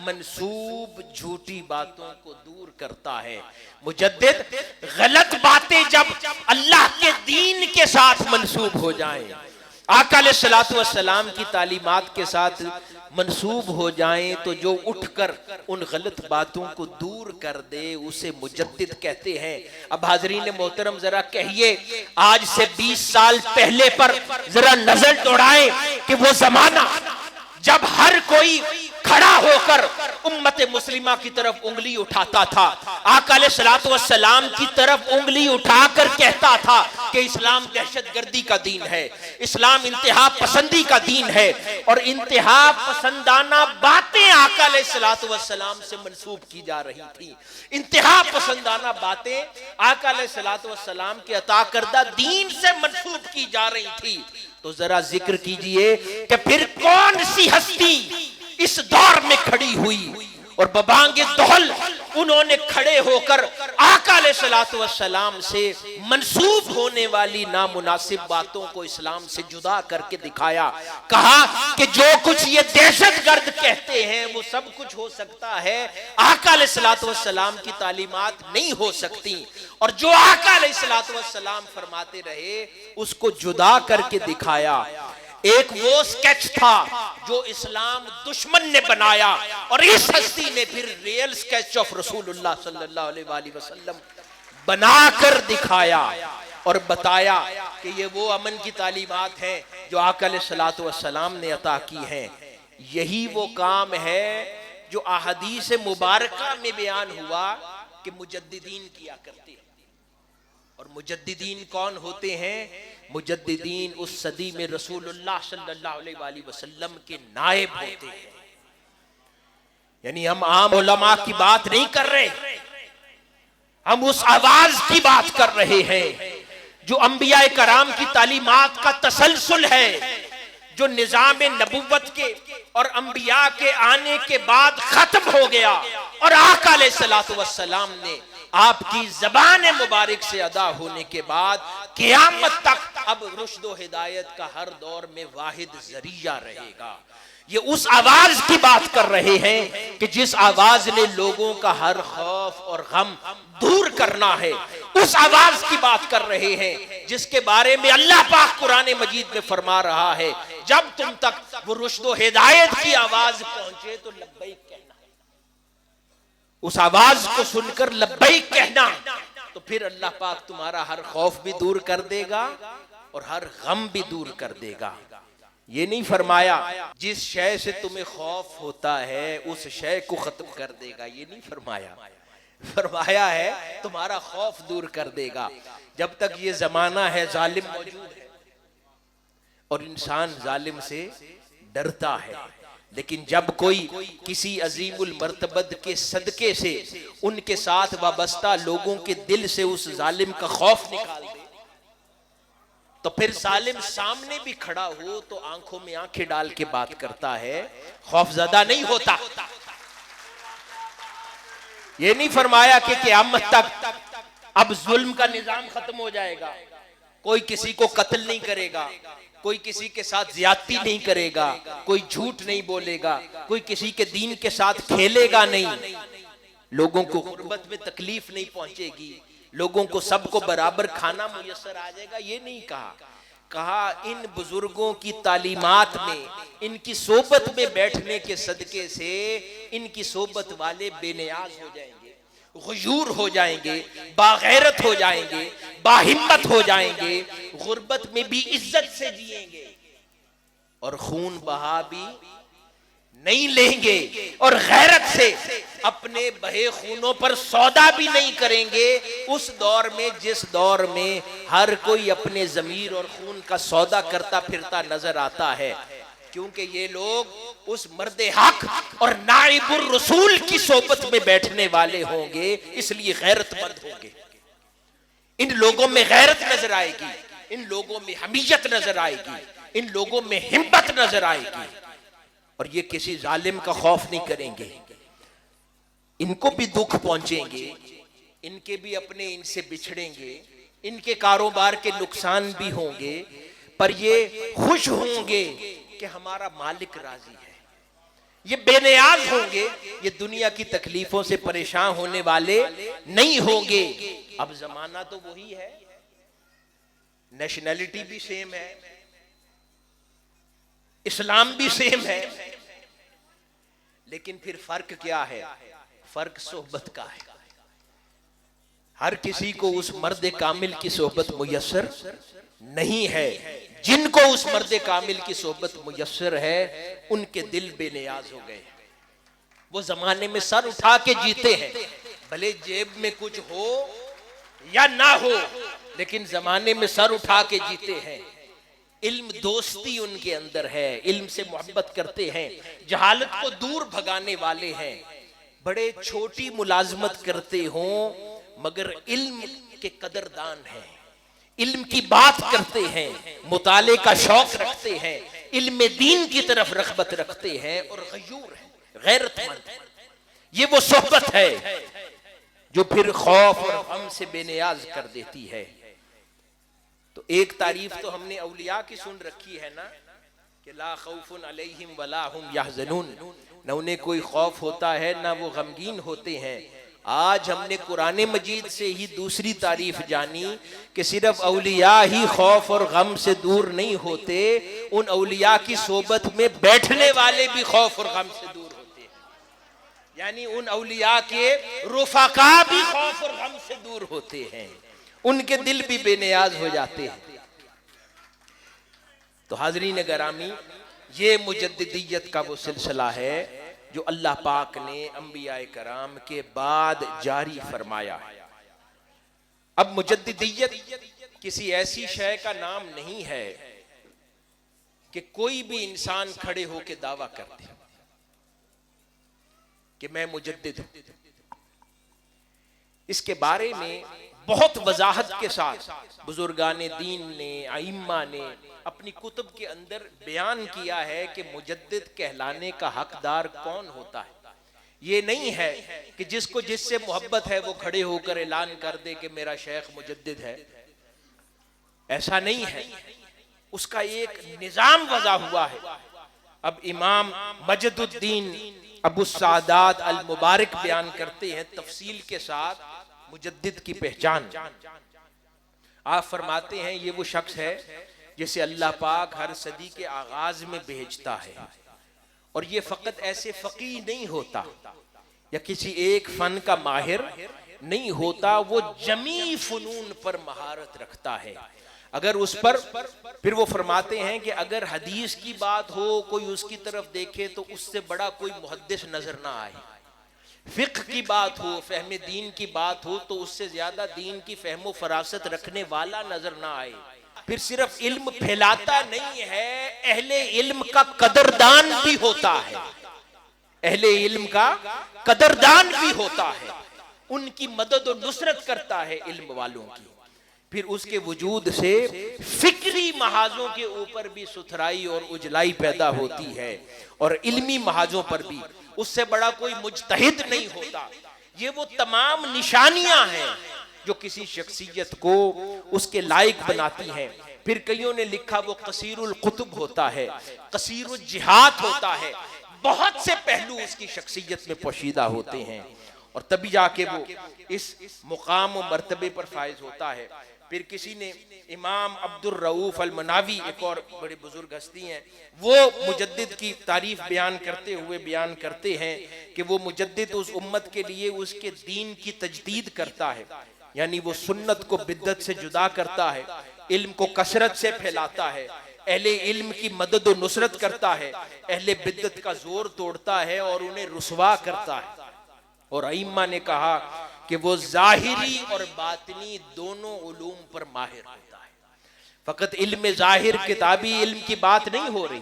منسوب جھوٹی باتوں کو دور کرتا ہے۔ مجدد غلط باتیں جب اللہ کے دین کے ساتھ منسوب ہو جائیں، آقا علیہ الصلوۃ والسلام کی تعلیمات کے ساتھ منسوب ہو جائیں، تو جو اٹھ کر ان غلط باتوں کو دور کر دے اسے مجدد کہتے ہیں۔ اب حاضرین محترم ذرا کہیے، آج سے 20 سال پہلے پر ذرا نظر دوڑائیں کہ وہ زمانہ جب ہر کوئی کھڑا ہو کر امت مسلمہ کی طرف انگلی اٹھاتا تھا، آقا علیہ الصلوۃ والسلام کی طرف انگلی اٹھا کر کہتا تھا کہ اسلام دہشت گردی کا دین ہے، اسلام انتہا پسندی کا دین ہے، اور انتہا پسندانہ باتیں آقا علیہ الصلوۃ والسلام سے منسوب کی جا رہی تھی، انتہا پسندانہ باتیں آقا علیہ الصلوۃ والسلام کے عطا کردہ دین سے منسوب کی جا رہی تھی۔ تو ذرا ذکر کیجئے کہ پھر کون سی ہستی اس دور میں کھڑی ہوئی اور ببانگ دہل انہوں نے کھڑے ہو کر آقا علیہ الصلوۃ والسلام سے منسوب ہونے والی نامناسب باتوں کو اسلام سے جدا کر کے دکھایا۔ کہا کہ جو کچھ یہ دہشت گرد کہتے ہیں وہ سب کچھ ہو سکتا ہے، آقا علیہ الصلوۃ والسلام کی تعلیمات نہیں ہو سکتی، اور جو آقا علیہ الصلوۃ والسلام فرماتے رہے اس کو جدا کر کے دکھایا۔ ایک وہ سکیچ تھا جو اسلام دشمن نے بنایا، اور اس ہستی نے پھر ریئل سکیچ آف رسول اللہ صلی اللہ علیہ وآلہ وسلم بنا کر دکھایا اور بتایا کہ یہ وہ امن کی تعلیمات ہیں جو آقا علیہ الصلوۃ والسلام نے عطا کی ہیں۔ یہی وہ کام ہے جو احادیث مبارکہ میں بیان ہوا کہ مجددین کیا کرتے ہیں۔ اور مجددین کون ہوتے ہیں؟ مجددین اس صدی میں رسول اللہ صلی اللہ علیہ وآلہ وسلم کے نائب ہوتے ہیں۔ یعنی ہم عام علماء کی بات نہیں کر رہے، ہم اس آواز کی بات کر رہے ہیں جو انبیاء کرام کی تعلیمات کا تسلسل ہے، جو نظام نبوت کے اور انبیاء کے آنے کے بعد ختم ہو گیا، اور آقا علیہ الصلوۃ والسلام نے آپ کی زبان مبارک سے ادا ہونے کے بعد قیامت تک اب رشد و ہدایت کا ہر دور میں واحد ذریعہ رہے گا۔ یہ اس آواز کی بات کر رہے ہیں کہ جس آواز نے لوگوں کا ہر خوف اور غم دور کرنا ہے، اس آواز کی بات کر رہے ہیں جس کے بارے میں اللہ پاک قرآن مجید میں فرما رہا ہے جب تم تک وہ رشد و ہدایت کی آواز پہنچے تو لبیک کہنا، اس آواز کو سن کر لبیک کہنا، تو پھر اللہ پاک تمہارا ہر خوف بھی دور کر دے گا اور ہر غم بھی دور کر دے گا۔ یہ نہیں فرمایا جس شے سے تمہیں خوف ہوتا ہے اس شے کو ختم کر دے گا، یہ نہیں فرمایا، فرمایا ہے تمہارا خوف دور کر دے گا۔ جب تک یہ زمانہ ہے ظالم موجود ہے اور انسان ظالم سے ڈرتا ہے، لیکن جب کوئی کسی عظیم المرتبت کے صدقے سے ان کے ساتھ وابستہ لوگوں کے دل سے اس ظالم کا خوف نکال دے تو پھر ظالم سامنے بھی کھڑا ہو تو آنکھوں میں آنکھیں ڈال کے بات کرتا ہے، خوف زدہ نہیں ہوتا۔ یہ نہیں فرمایا کہ قیامت تک اب ظلم کا نظام ختم ہو جائے گا، کوئی کسی کو قتل نہیں کرے گا، کوئی کسی کے ساتھ زیادتی نہیں کرے گا، کوئی جھوٹ نہیں بولے گا، کوئی کسی کے دین کے ساتھ کھیلے گا نہیں، لوگوں کو غربت میں تکلیف نہیں پہنچے گی، لوگوں کو سب کو برابر کھانا میسر آ جائے گا، یہ نہیں کہا۔ کہا ان بزرگوں کی تعلیمات میں، ان کی صحبت میں بیٹھنے کے صدقے سے ان کی صحبت والے بے نیاز ہو جائیں گے، غیور ہو جائیں گے، باغیرت ہو جائیں گے، باہمت ہو جائیں گے، غربت میں بھی عزت سے جئیں گے اور خون بہا بھی نہیں لیں گے، اور غیرت سے اپنے بہے خونوں پر سودا بھی نہیں کریں گے، اس دور میں جس دور میں ہر کوئی اپنے ضمیر اور خون کا سودا کرتا پھرتا نظر آتا ہے، کیونکہ یہ لوگ اس مرد حق اور نائب الرسول کی صحبت میں بیٹھنے والے ہوں گے، اس لیے غیرت مند ہوں گے۔ ان لوگوں میں غیرت نظر آئے گی، ان لوگوں میں حمیت نظر آئے گی، ان لوگوں میں ہمت نظر آئے گی، اور یہ کسی ظالم کا خوف نہیں کریں گے۔ ان کو بھی دکھ پہنچیں گے، ان کے بھی اپنے ان سے بچھڑیں گے، ان کے کاروبار کے نقصان بھی ہوں گے، پر یہ خوش ہوں گے کہ ہمارا مالک راضی ہے۔ یہ بے نیاز ہوں گے، یہ دنیا کی تکلیفوں سے پریشان ہونے والے نہیں ہوں گے۔ اب زمانہ تو وہی ہے، نیشنلٹی بھی سیم ہے، اسلام بھی سیم ہے، لیکن پھر فرق کیا ہے؟ فرق صحبت کا ہے۔ ہر کسی کو اس مرد کامل کی صحبت میسر نہیں ہے۔ جن کو اس مرد کامل کی صحبت میسر ہے ان کے دل بے نیاز ہو گئے، وہ زمانے میں سر اٹھا کے جیتے ہیں، بھلے جیب میں کچھ ہو یا نہ ہو، لیکن زمانے میں سر اٹھا کے جیتے ہیں۔ علم دوستی ان کے اندر ہے، علم سے محبت کرتے ہیں، جہالت کو دور بھگانے والے ہیں، بڑے چھوٹی ملازمت کرتے ہوں مگر علم کے قدردان ہیں، علم کی بات کرتے ہیں، مطالعے کا شوق رکھتے ہیں، علم دین کی طرف رغبت رکھتے ہیں، اور غیور ہیں، غیرت مند ہیں۔ یہ وہ صحبت ہے جو پھر خوف اور غم سے بے نیاز کر دیتی ہے۔ تو ایک تعریف تو ہم نے اولیاء کی سن رکھی ہے نا، کہ لا خوف علیہم ولا ہم یحزنون، نہ انہیں کوئی خوف ہوتا ہے نہ وہ غمگین ہوتے ہیں۔ آج ہم نے قرآن مجید سے ہی دوسری تعریف جانی کہ صرف اولیاء ہی خوف اور غم سے دور نہیں ہوتے، ان اولیاء کی صحبت میں بیٹھنے والے بھی خوف اور غم سے دور ہوتے ہیں، یعنی ان اولیاء کے رفقا بھی خوف اور غم سے دور ہوتے ہیں، ان کے دل بھی بے نیاز ہو جاتے ہیں۔ تو حاضرین گرامی، یہ مجددیت کا وہ سلسلہ ہے جو اللہ پاک نے انبیاء کرام کے بعد جاری فرمایا۔ اب مجددیت کسی ایسی شے کا نام نہیں ہے کہ کوئی بھی انسان کھڑے ہو کے دعویٰ کرتے کہ میں مجدد ہوں۔ اس کے بارے میں بہت وضاحت کے ساتھ بزرگان دین نے، ائمہ نے اپنی کتب کے اندر بیان کیا ہے کہ مجدد کہلانے کا حقدار کون ہوتا ہے۔ یہ نہیں ہے کہ جس کو جس سے محبت ہے وہ کھڑے ہو کر اعلان کر دے کہ میرا شیخ مجدد ہے، ایسا نہیں ہے۔ اس کا ایک نظام وضع ہوا ہے۔ اب امام مجد الدین ابو السعدات المبارک بیان کرتے ہیں تفصیل کے ساتھ مجدد کی پہچان۔ آپ فرماتے ہیں یہ وہ شخص ہے جسے اللہ پاک ہر صدی کے آغاز میں بھیجتا ہے، اور یہ فقط ایسے فقیہ نہیں ہوتا یا کسی ایک فن کا ماہر نہیں ہوتا، وہ جمیع فنون پر مہارت رکھتا ہے۔ اگر اس پر پھر وہ فرماتے ہیں کہ اگر حدیث کی بات ہو، کوئی اس کی طرف دیکھے تو اس سے بڑا کوئی محدث نظر نہ آئے، فقہ کی بات ہو، فہم دین کی بات ہو تو اس سے زیادہ دین کی فہم و فراست رکھنے والا نظر نہ آئے۔ پھر صرف علم پھیلاتا نہیں ہے، اہل علم کا قدردان بھی ہوتا ہے، اہل علم کا قدردان بھی ہوتا ہے، ان کی مدد و نصرت کرتا ہے علم والوں کی۔ پھر اس کے وجود سے فکری محاذوں کے اوپر بھی ستھرائی اور اجلائی پیدا ہوتی ہے، اور علمی محاذوں پر بھی اس سے بڑا کوئی مجتہد نہیں ہوتا۔ یہ وہ تمام نشانیاں ہیں جو کسی شخصیت کو اس کے لائق بناتی ہیں۔ پھر کئیوں نے لکھا وہ قصیر القطب ہوتا ہے، قصیر الجہات ہوتا ہے، بہت سے پہلو اس کی شخصیت میں پوشیدہ ہوتے ہیں، اور تبھی جا کے وہ اس مقام و مرتبے پر فائز ہوتا ہے۔ پھر کسی نے امام عبد الرؤوف المناوی، ایک اور بڑے بزرگ ہستی ہیں، وہ مجدد کی تعریف بیان کرتے ہوئے بیان کرتے ہیں کہ وہ مجدد اس امت کے لیے اس کے دین کی تجدید کرتا ہے، یعنی وہ سنت کو بدعت سے جدا کرتا ہے، علم کو کثرت سے پھیلاتا ہے، اہل علم کی مدد و نصرت کرتا ہے، اہل بدعت کا زور توڑتا ہے اور انہیں رسوا کرتا ہے۔ اور ائمہ نے کہا کہ وہ ظاہری اور باطنی دونوں علوم پر ماہر ہوتا ہے. فقط علم ظاہر کتابی علم کی بات نہیں ہو رہی.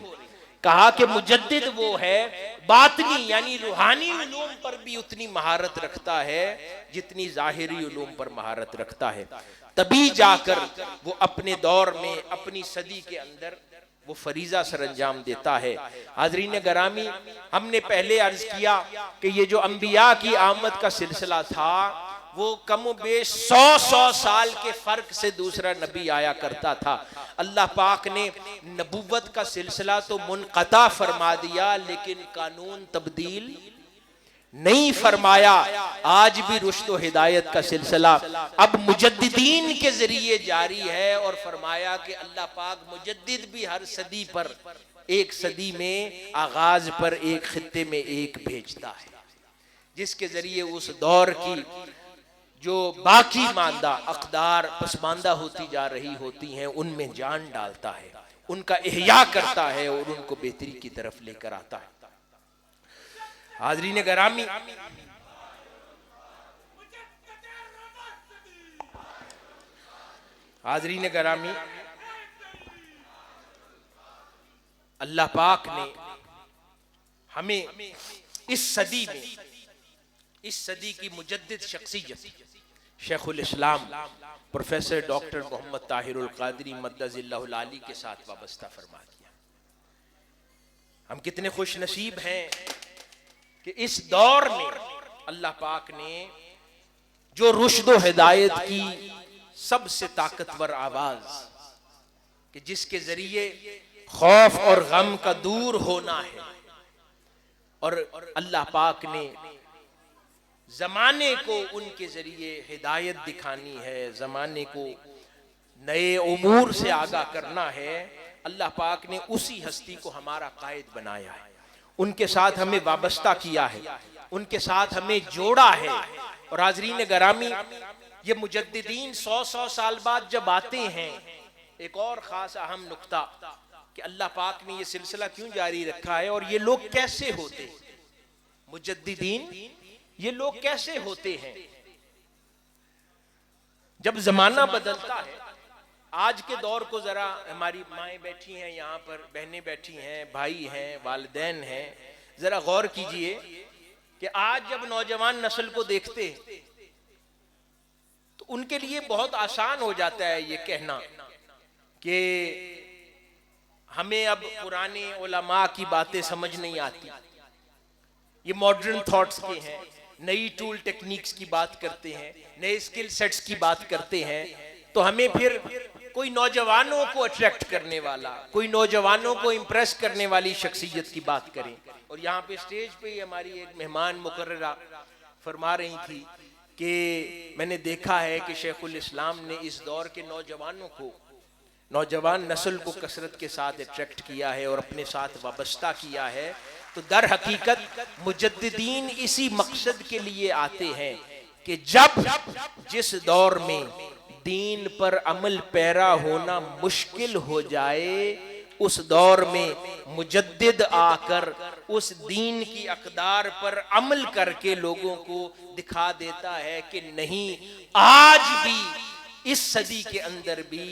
کہا کہ مجدد وہ ہے باطنی یعنی روحانی علوم پر بھی اتنی مہارت رکھتا ہے جتنی ظاہری علوم پر مہارت رکھتا ہے. تبھی جا کر وہ اپنے دور میں اپنی صدی کے اندر وہ فریضہ سر انجام دیتا ہے. حاضرین گرامی، ہم نے پہلے عرض کیا کہ یہ جو انبیاء کی آمد کا سلسلہ تھا وہ کم و بیش 100 سال کے فرق سے دوسرا نبی آیا کرتا تھا. اللہ پاک نے نبوت کا سلسلہ تو منقطع فرما دیا لیکن قانون تبدیل نہیں فرمایا. آج بھی رشد و ہدایت کا سلسلہ اب مجددین کے ذریعے جاری ہے، اور فرمایا کہ اللہ پاک مجدد بھی ہر صدی پر ایک صدی میں آغاز پر ایک خطے میں ایک بھیجتا ہے، جس کے ذریعے اس دور کی جو باقی ماندہ اقدار پسماندہ ہوتی جا رہی ہوتی ہیں ان میں جان ڈالتا ہے، ان کا احیاء کرتا ہے اور ان کو بہتری کی طرف لے کر آتا ہے. حاضرین گرامی، حاضرین گرامی، اللہ پاک نے ہمیں اس صدی میں اس صدی کی مجدد شخصیت شیخ الاسلام پروفیسر ڈاکٹر محمد طاہر القادری مدظ اللہ العالی کے ساتھ وابستہ فرما دیا. ہم کتنے خوش نصیب ہیں کہ اس دور میں اللہ پاک نے جو رشد و ہدایت کی سب سے طاقتور آواز کہ جس کے ذریعے خوف اور غم کا دور ہونا ہے، اور اللہ پاک نے زمانے کو ان کے ذریعے ہدایت دکھانی ہے، زمانے کو نئے امور سے آگاہ کرنا ہے، اللہ پاک نے اسی ہستی کو ہمارا قائد بنایا ہے، ان کے ساتھ ہمیں وابستہ کیا ہے، ان کے ساتھ ہمیں جوڑا ہے. اور حاضرین گرامی، یہ مجددین 100 سال بعد جب آتے ہیں، ایک اور خاص اہم نقطہ کہ اللہ پاک نے یہ سلسلہ کیوں جاری رکھا ہے اور یہ لوگ کیسے ہوتے مجددین، یہ لوگ کیسے ہوتے ہیں. جب زمانہ بدلتا ہے، آج کے دور کو ذرا، ہماری مائیں بیٹھی ہیں یہاں پر، بہنیں بیٹھی ہیں، بھائی ہیں، والدین ہیں، ذرا غور کیجئے کہ آج جب نوجوان نسل کو دیکھتے تو ان کے لیے بہت آسان ہو جاتا ہے یہ کہنا کہ ہمیں اب پرانے علماء کی باتیں سمجھ نہیں آتی، یہ ماڈرن تھاٹس کے ہیں، نئی ٹول ٹیکنیکس کی بات کرتے ہیں، نئے اسکل سیٹس کی بات کرتے ہیں. تو ہمیں پھر کوئی نوجوانوں کو اٹریکٹ کرنے والا، کوئی نوجوانوں کو امپریس کرنے والی شخصیت کی بات کریں. اور یہاں پہ اسٹیج پہ ہماری ایک مہمان مقررہ فرما رہی تھی کہ میں نے دیکھا ہے کہ شیخ الاسلام نے اس دور کے نوجوانوں کو، نوجوان نسل کو کثرت کے ساتھ اٹریکٹ کیا ہے اور اپنے ساتھ وابستہ کیا ہے. تو در حقیقت مجددین اسی مقصد کے لیے آتے ہیں کہ جب جس دور میں دین پر عمل پیرا ہونا مشکل ہو جائے، اس دور میں مجدد آ کر اس دین کی اقدار پر عمل کر کے لوگوں کو دکھا دیتا ہے کہ نہیں، آج بھی اس صدی کے اندر بھی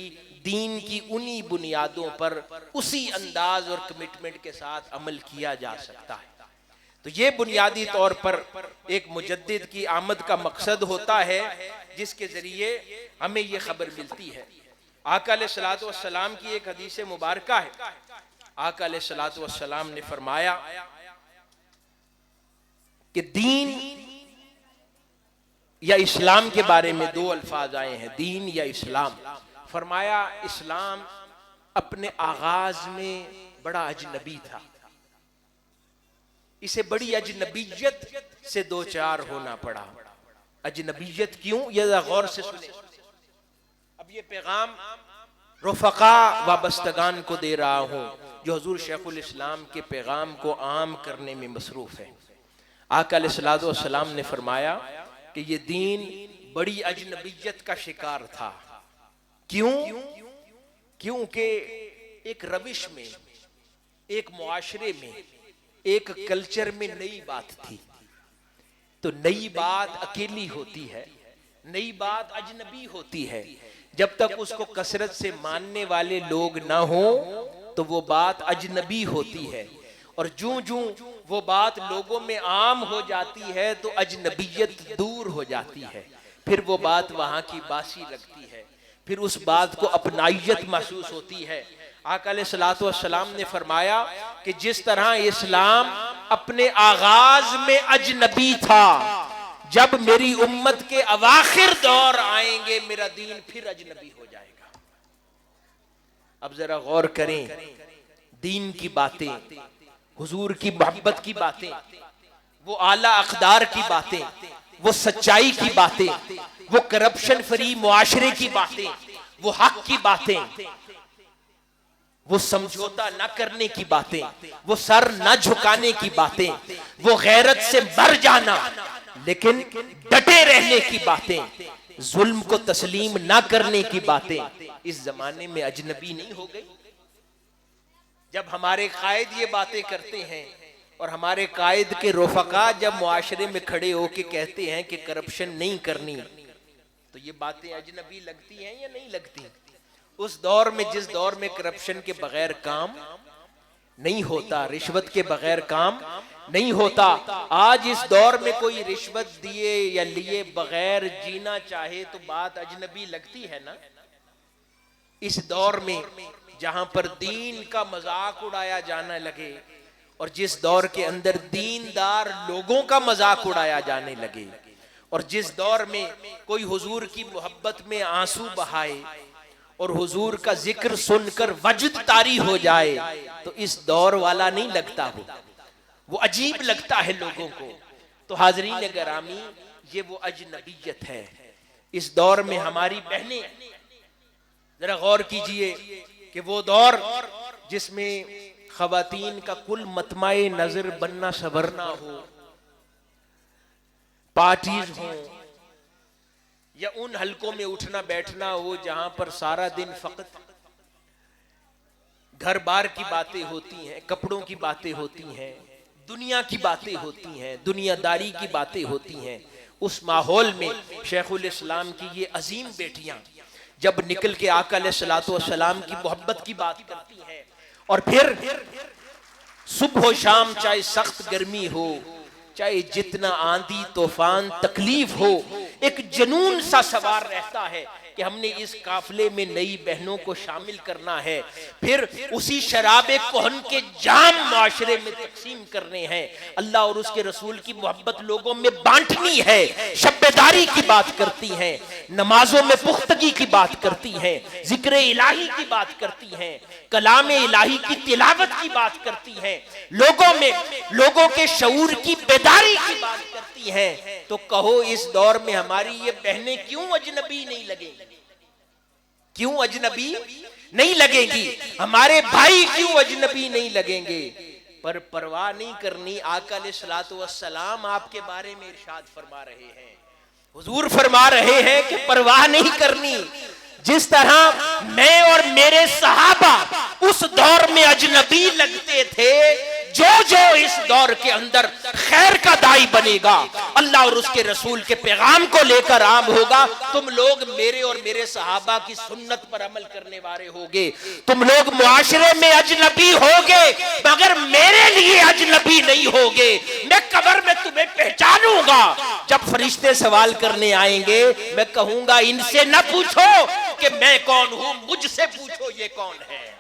دین کی انہی بنیادوں پر اسی انداز اور کمٹمنٹ کے ساتھ عمل کیا جا سکتا ہے. تو یہ بنیادی طور پر ایک مجدد کی آمد کا مقصد ہوتا ہے، جس کے ذریعے ہمیں یہ خبر ملتی ہے. آقا علیہ الصلوۃ والسلام کی ایک حدیث مبارکہ ہے. آقا علیہ الصلوۃ والسلام نے فرمایا کہ دین یا اسلام کے بارے میں دو الفاظ آئے ہیں، دین یا اسلام. فرمایا اسلام اپنے آغاز میں بڑا اجنبی تھا، اسے بڑی اجنبیت سے دو چار ہونا پڑا. اجنبیت کیوں؟ یہ غور سے سنیں. اب یہ پیغام رفقا وابستگان کو دے رہا ہوں جو حضور شیخ الاسلام کے پیغام کو عام کرنے میں مصروف ہے. آقا علیہ الصلوۃ والسلام نے فرمایا کہ یہ دین بڑی اجنبیت کا شکار تھا. کیوں؟ کیونکہ ایک روش میں، ایک معاشرے میں، ایک کلچر میں نئی بات تھی. تو نئی بات اکیلی ہوتی ہے، نئی بات اجنبی ہوتی ہے. جب تک اس کو کثرت سے ماننے والے لوگ نہ ہوں تو وہ بات اجنبی ہوتی ہے، اور جوں جوں وہ بات لوگوں میں عام ہو جاتی ہے تو اجنبیت دور ہو جاتی ہے، پھر وہ بات وہاں کی باسی لگتی ہے، پھر اس بات کو اپنائیت محسوس ہوتی ہے. آقا علیہ الصلوۃ والسلام نے فرمایا کہ جس طرح اسلام اپنے آغاز میں اجنبی تھا، جب میری امت کے اواخر دور آئیں گے میرا دین پھر اجنبی ہو جائے گا. اب ذرا غور کریں، دین کی باتیں، حضور کی محبت کی باتیں، وہ اعلیٰ اقدار کی باتیں، وہ سچائی کی باتیں، وہ کرپشن فری معاشرے کی باتیں، وہ حق کی باتیں، وہ سمجھوتا نہ کرنے کی باتیں، وہ سر نہ جھکانے کی باتیں، وہ غیرت سے مر جانا لیکن ڈٹے رہنے کی باتیں، ظلم کو تسلیم نہ کرنے کی باتیں اس زمانے میں اجنبی نہیں ہو گئی؟ جب ہمارے قائد یہ باتیں کرتے ہیں اور ہمارے قائد کے رفقا جب معاشرے میں کھڑے ہو کے کہتے ہیں کہ کرپشن نہیں کرنی، تو یہ باتیں اجنبی لگتی ہیں یا نہیں لگتی؟ اس دور میں، جس دور میں کرپشن کے بغیر کام نہیں ہوتا، رشوت کے بغیر کام نہیں ہوتا، آج اس دور میں کوئی رشوت دیے یا لیے بغیر جینا چاہے تو بات اجنبی لگتی ہے نا؟ اس دور میں جہاں پر دین کا مذاق اڑایا جانے لگے، اور جس دور کے اندر دیندار لوگوں کا مذاق اڑایا جانے لگے، اور جس دور میں کوئی حضور کی محبت میں آنسو بہائے اور حضور کا ذکر سن کر وجد طاری ہو جائے، تو اس دور والا نہیں لگتا، وہ عجیب لگتا ہے لوگوں کو. تو حاضرین گرامی، یہ وہ اجنبیت ہے. اس دور میں ہماری بہنیں، ذرا غور کیجئے کہ وہ دور جس میں خواتین کا کل مطمع نظر بننا سنورنا ہو، پارٹیز ہوں یا ان حلقوں میں اٹھنا بیٹھنا ہو جہاں پر سارا دن فقط گھر بار کی باتیں ہوتی ہیں، کپڑوں کی باتیں ہوتی ہیں، دنیا کی باتیں ہوتی ہیں، دنیا داری کی باتیں ہوتی ہیں، اس ماحول میں شیخ الاسلام کی یہ عظیم بیٹیاں جب نکل کے آقا علیہ الصلوۃ والسلام کی محبت کی بات کرتی ہیں، اور پھر صبح و شام چاہے سخت گرمی ہو، چاہے جتنا آندھی طوفان تکلیف ہو، ایک جنون سا سوار رہتا ہے کہ ہم نے اس قافلے میں نئی بہنوں کو شامل کرنا ہے، پھر اسی شراب کہن کے جام معاشرے میں تقسیم کرنے ہیں، اللہ اور اس کے رسول کی محبت لوگوں میں بانٹنی ہے. شب داری کی بات کرتی ہیں، نمازوں میں پختگی کی بات کرتی ہیں، ذکر الہی کی بات کرتی ہیں، کلام الہی کی تلاوت کی بات کرتی ہیں، لوگوں میں لوگوں کے شعور کی بیداری کی بات کرتی ہیں. تو کہو اس دور میں ہماری یہ بہنیں کیوں اجنبی نہیں لگیں گی؟ کیوں اجنبی نہیں لگیں گی؟ ہمارے بھائی کیوں اجنبی نہیں لگیں گے؟ پر پرواہ نہیں کرنی. آقا علیہ الصلوۃ والسلام آپ کے بارے میں ارشاد فرما رہے ہیں، حضور فرما رہے ہیں کہ پرواہ نہیں کرنی. جس طرح میں اور میرے صحابہ اس دور میں اجنبی لگتے تھے، جو جو اس دور کے اندر خیر کا دائی بنے گا، اللہ اور اس کے رسول کے پیغام کو لے کر عام ہوگا، تم لوگ میرے اور میرے صحابہ کی سنت پر عمل کرنے والے ہوگے. تم لوگ معاشرے میں اجنبی ہوگے مگر میرے لیے اجنبی نہیں ہوگے. میں قبر میں تمہیں پہچانوں گا. جب فرشتے سوال کرنے آئیں گے میں کہوں گا ان سے نہ پوچھو کہ میں کون ہوں، مجھ سے پوچھو یہ کون ہے.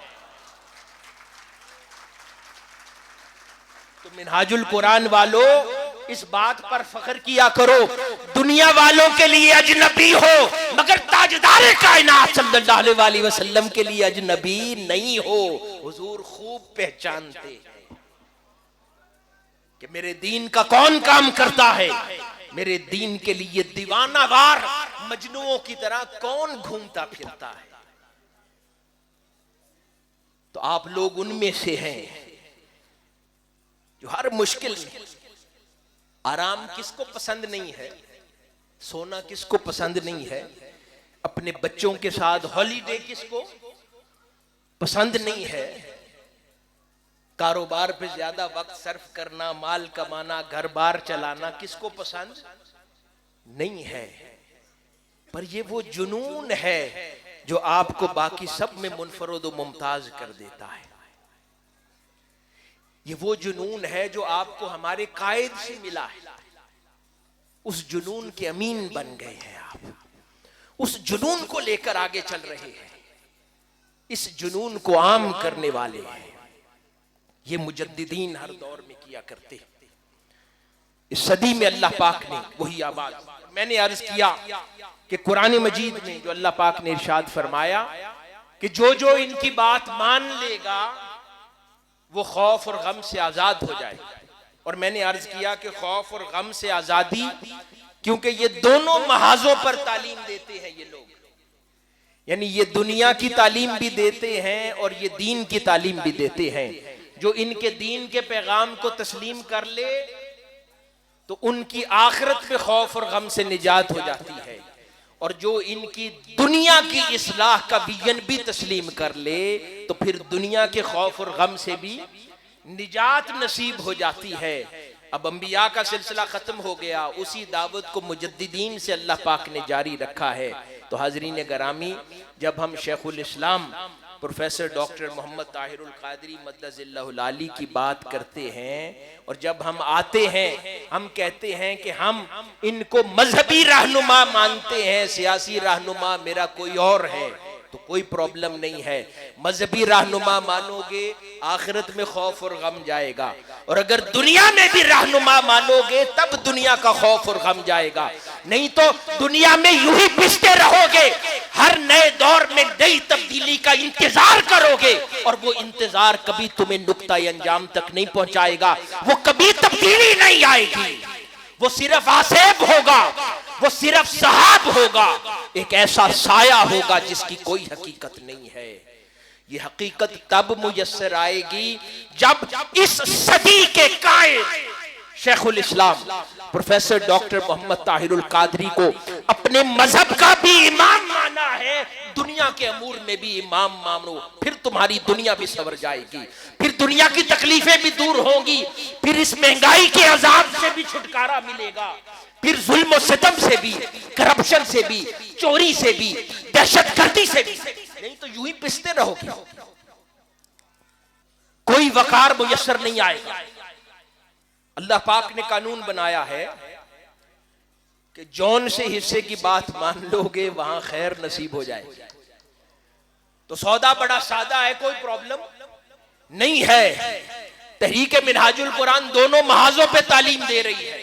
تو منہاج القرآن والو اس بات پر فخر کیا کرو، دنیا والوں کے لیے اجنبی ہو مگر تاجدار کائنات صلی اللہ علیہ وسلم کے لیے اجنبی نہیں ہو. حضور خوب پہچانتے ہیں کہ میرے دین کا کون کام کرتا ہے، میرے دین کے لیے دیوانہ وار مجنوؤں کی طرح کون گھومتا پھرتا ہے. تو آپ لوگ ان میں سے ہیں جو ہر مشکل میں، آرام کس کو پسند نہیں ہے، سونا کس کو پسند نہیں ہے، اپنے بچوں کے ساتھ ہالیڈے کس کو پسند نہیں ہے، کاروبار پہ زیادہ وقت صرف کرنا، مال کمانا، گھر بار چلانا کس کو پسند نہیں ہے، پر یہ وہ جنون ہے جو آپ کو باقی سب میں منفرد و ممتاز کر دیتا ہے۔ یہ وہ جنون ہے جو آپ کو ہمارے قائد سے ملا ہے، اس جنون کے امین بن گئے ہیں آپ، اس جنون کو لے کر آگے چل رہے ہیں، اس جنون کو عام کرنے والے ہیں۔ یہ مجددین ہر دور میں کیا کرتے ہیں۔ اس صدی میں اللہ پاک نے وہی آباد، میں نے عرض کیا کہ قرآن مجید میں جو اللہ پاک نے ارشاد فرمایا کہ جو ان کی بات مان لے گا وہ خوف اور غم سے آزاد ہو جائے گا، اور میں نے عرض کیا کہ خوف اور غم سے آزادی، کیونکہ یہ دونوں محاذوں پر تعلیم دیتے ہیں یہ لوگ، یعنی یہ دنیا کی تعلیم بھی دیتے ہیں اور یہ دین کی تعلیم بھی دیتے ہیں۔ جو ان کے دین کے پیغام کو تسلیم کر لے تو ان کی آخرت پہ خوف اور غم سے نجات ہو جاتی ہے، اور جو ان کی دنیا کی اصلاح کا ویژن بھی تسلیم کر لے تو پھر دنیا کے خوف اور غم سے بھی نجات نصیب ہو جاتی ہے۔ اب انبیاء کا سلسلہ ختم ہو گیا، اسی دعوت کو مجددین سے اللہ پاک نے جاری رکھا ہے۔ تو حاضرین گرامی، جب ہم شیخ الاسلام پروفیسر ڈاکٹر محمد طاہر القادری مدد اللہ العالی کی بات کرتے ہیں، اور جب ہم آتے ہیں ہم کہتے ہیں کہ ہم ان کو مذہبی رہنما مانتے ہیں، سیاسی رہنما میرا کوئی اور ہے، تو کوئی پرابلم نہیں ہے۔ مذہبی رہنما مانو گے آخرت میں خوف اور غم جائے گا، اور اگر دنیا میں بھی رہنما مانو گے تب دنیا کا خوف اور غم جائے گا، نہیں تو دنیا میں یوں ہی پستے رہو گے، ہر نئے دور میں نئی تبدیلی کا انتظار کرو گے، اور وہ انتظار کبھی تمہیں نقطۂ انجام تک نہیں پہنچائے گا، وہ کبھی تبدیلی نہیں آئے گی، وہ صرف آسیب ہوگا، وہ صرف سحاب ہوگا، ایک ایسا سایہ ہوگا جس کی کوئی حقیقت نہیں ہے۔ یہ حقیقت تب میسر آئے گی جب اس صدی کے قائد شیخ الاسلام پروفیسر ڈاکٹر محمد طاہر القادری کو اپنے مذہب کا بھی امام مانا ہے، دنیا کے امور میں بھی امام مانو، پھر تمہاری دنیا بھی سنور جائے گی، پھر دنیا کی تکلیفیں بھی دور ہوں گی، پھر اس مہنگائی کے عذاب سے بھی چھٹکارا ملے گا، پھر ظلم و ستم سے بھی، کرپشن سے بھی، چوری سے بھی، دہشت گردی سے بھی، نہیں تو یوں ہی پستے رہو گے، کوئی وقار میسر نہیں آئے گا۔ اللہ پاک نے قانون بنایا ہے کہ جون سے حصے کی بات مان لو گے وہاں خیر نصیب ہو جائے گی، تو سودا بڑا سادہ ہے، کوئی پرابلم نہیں ہے۔ تحریک منہاج القرآن دونوں محاذوں پہ تعلیم دے رہی ہے،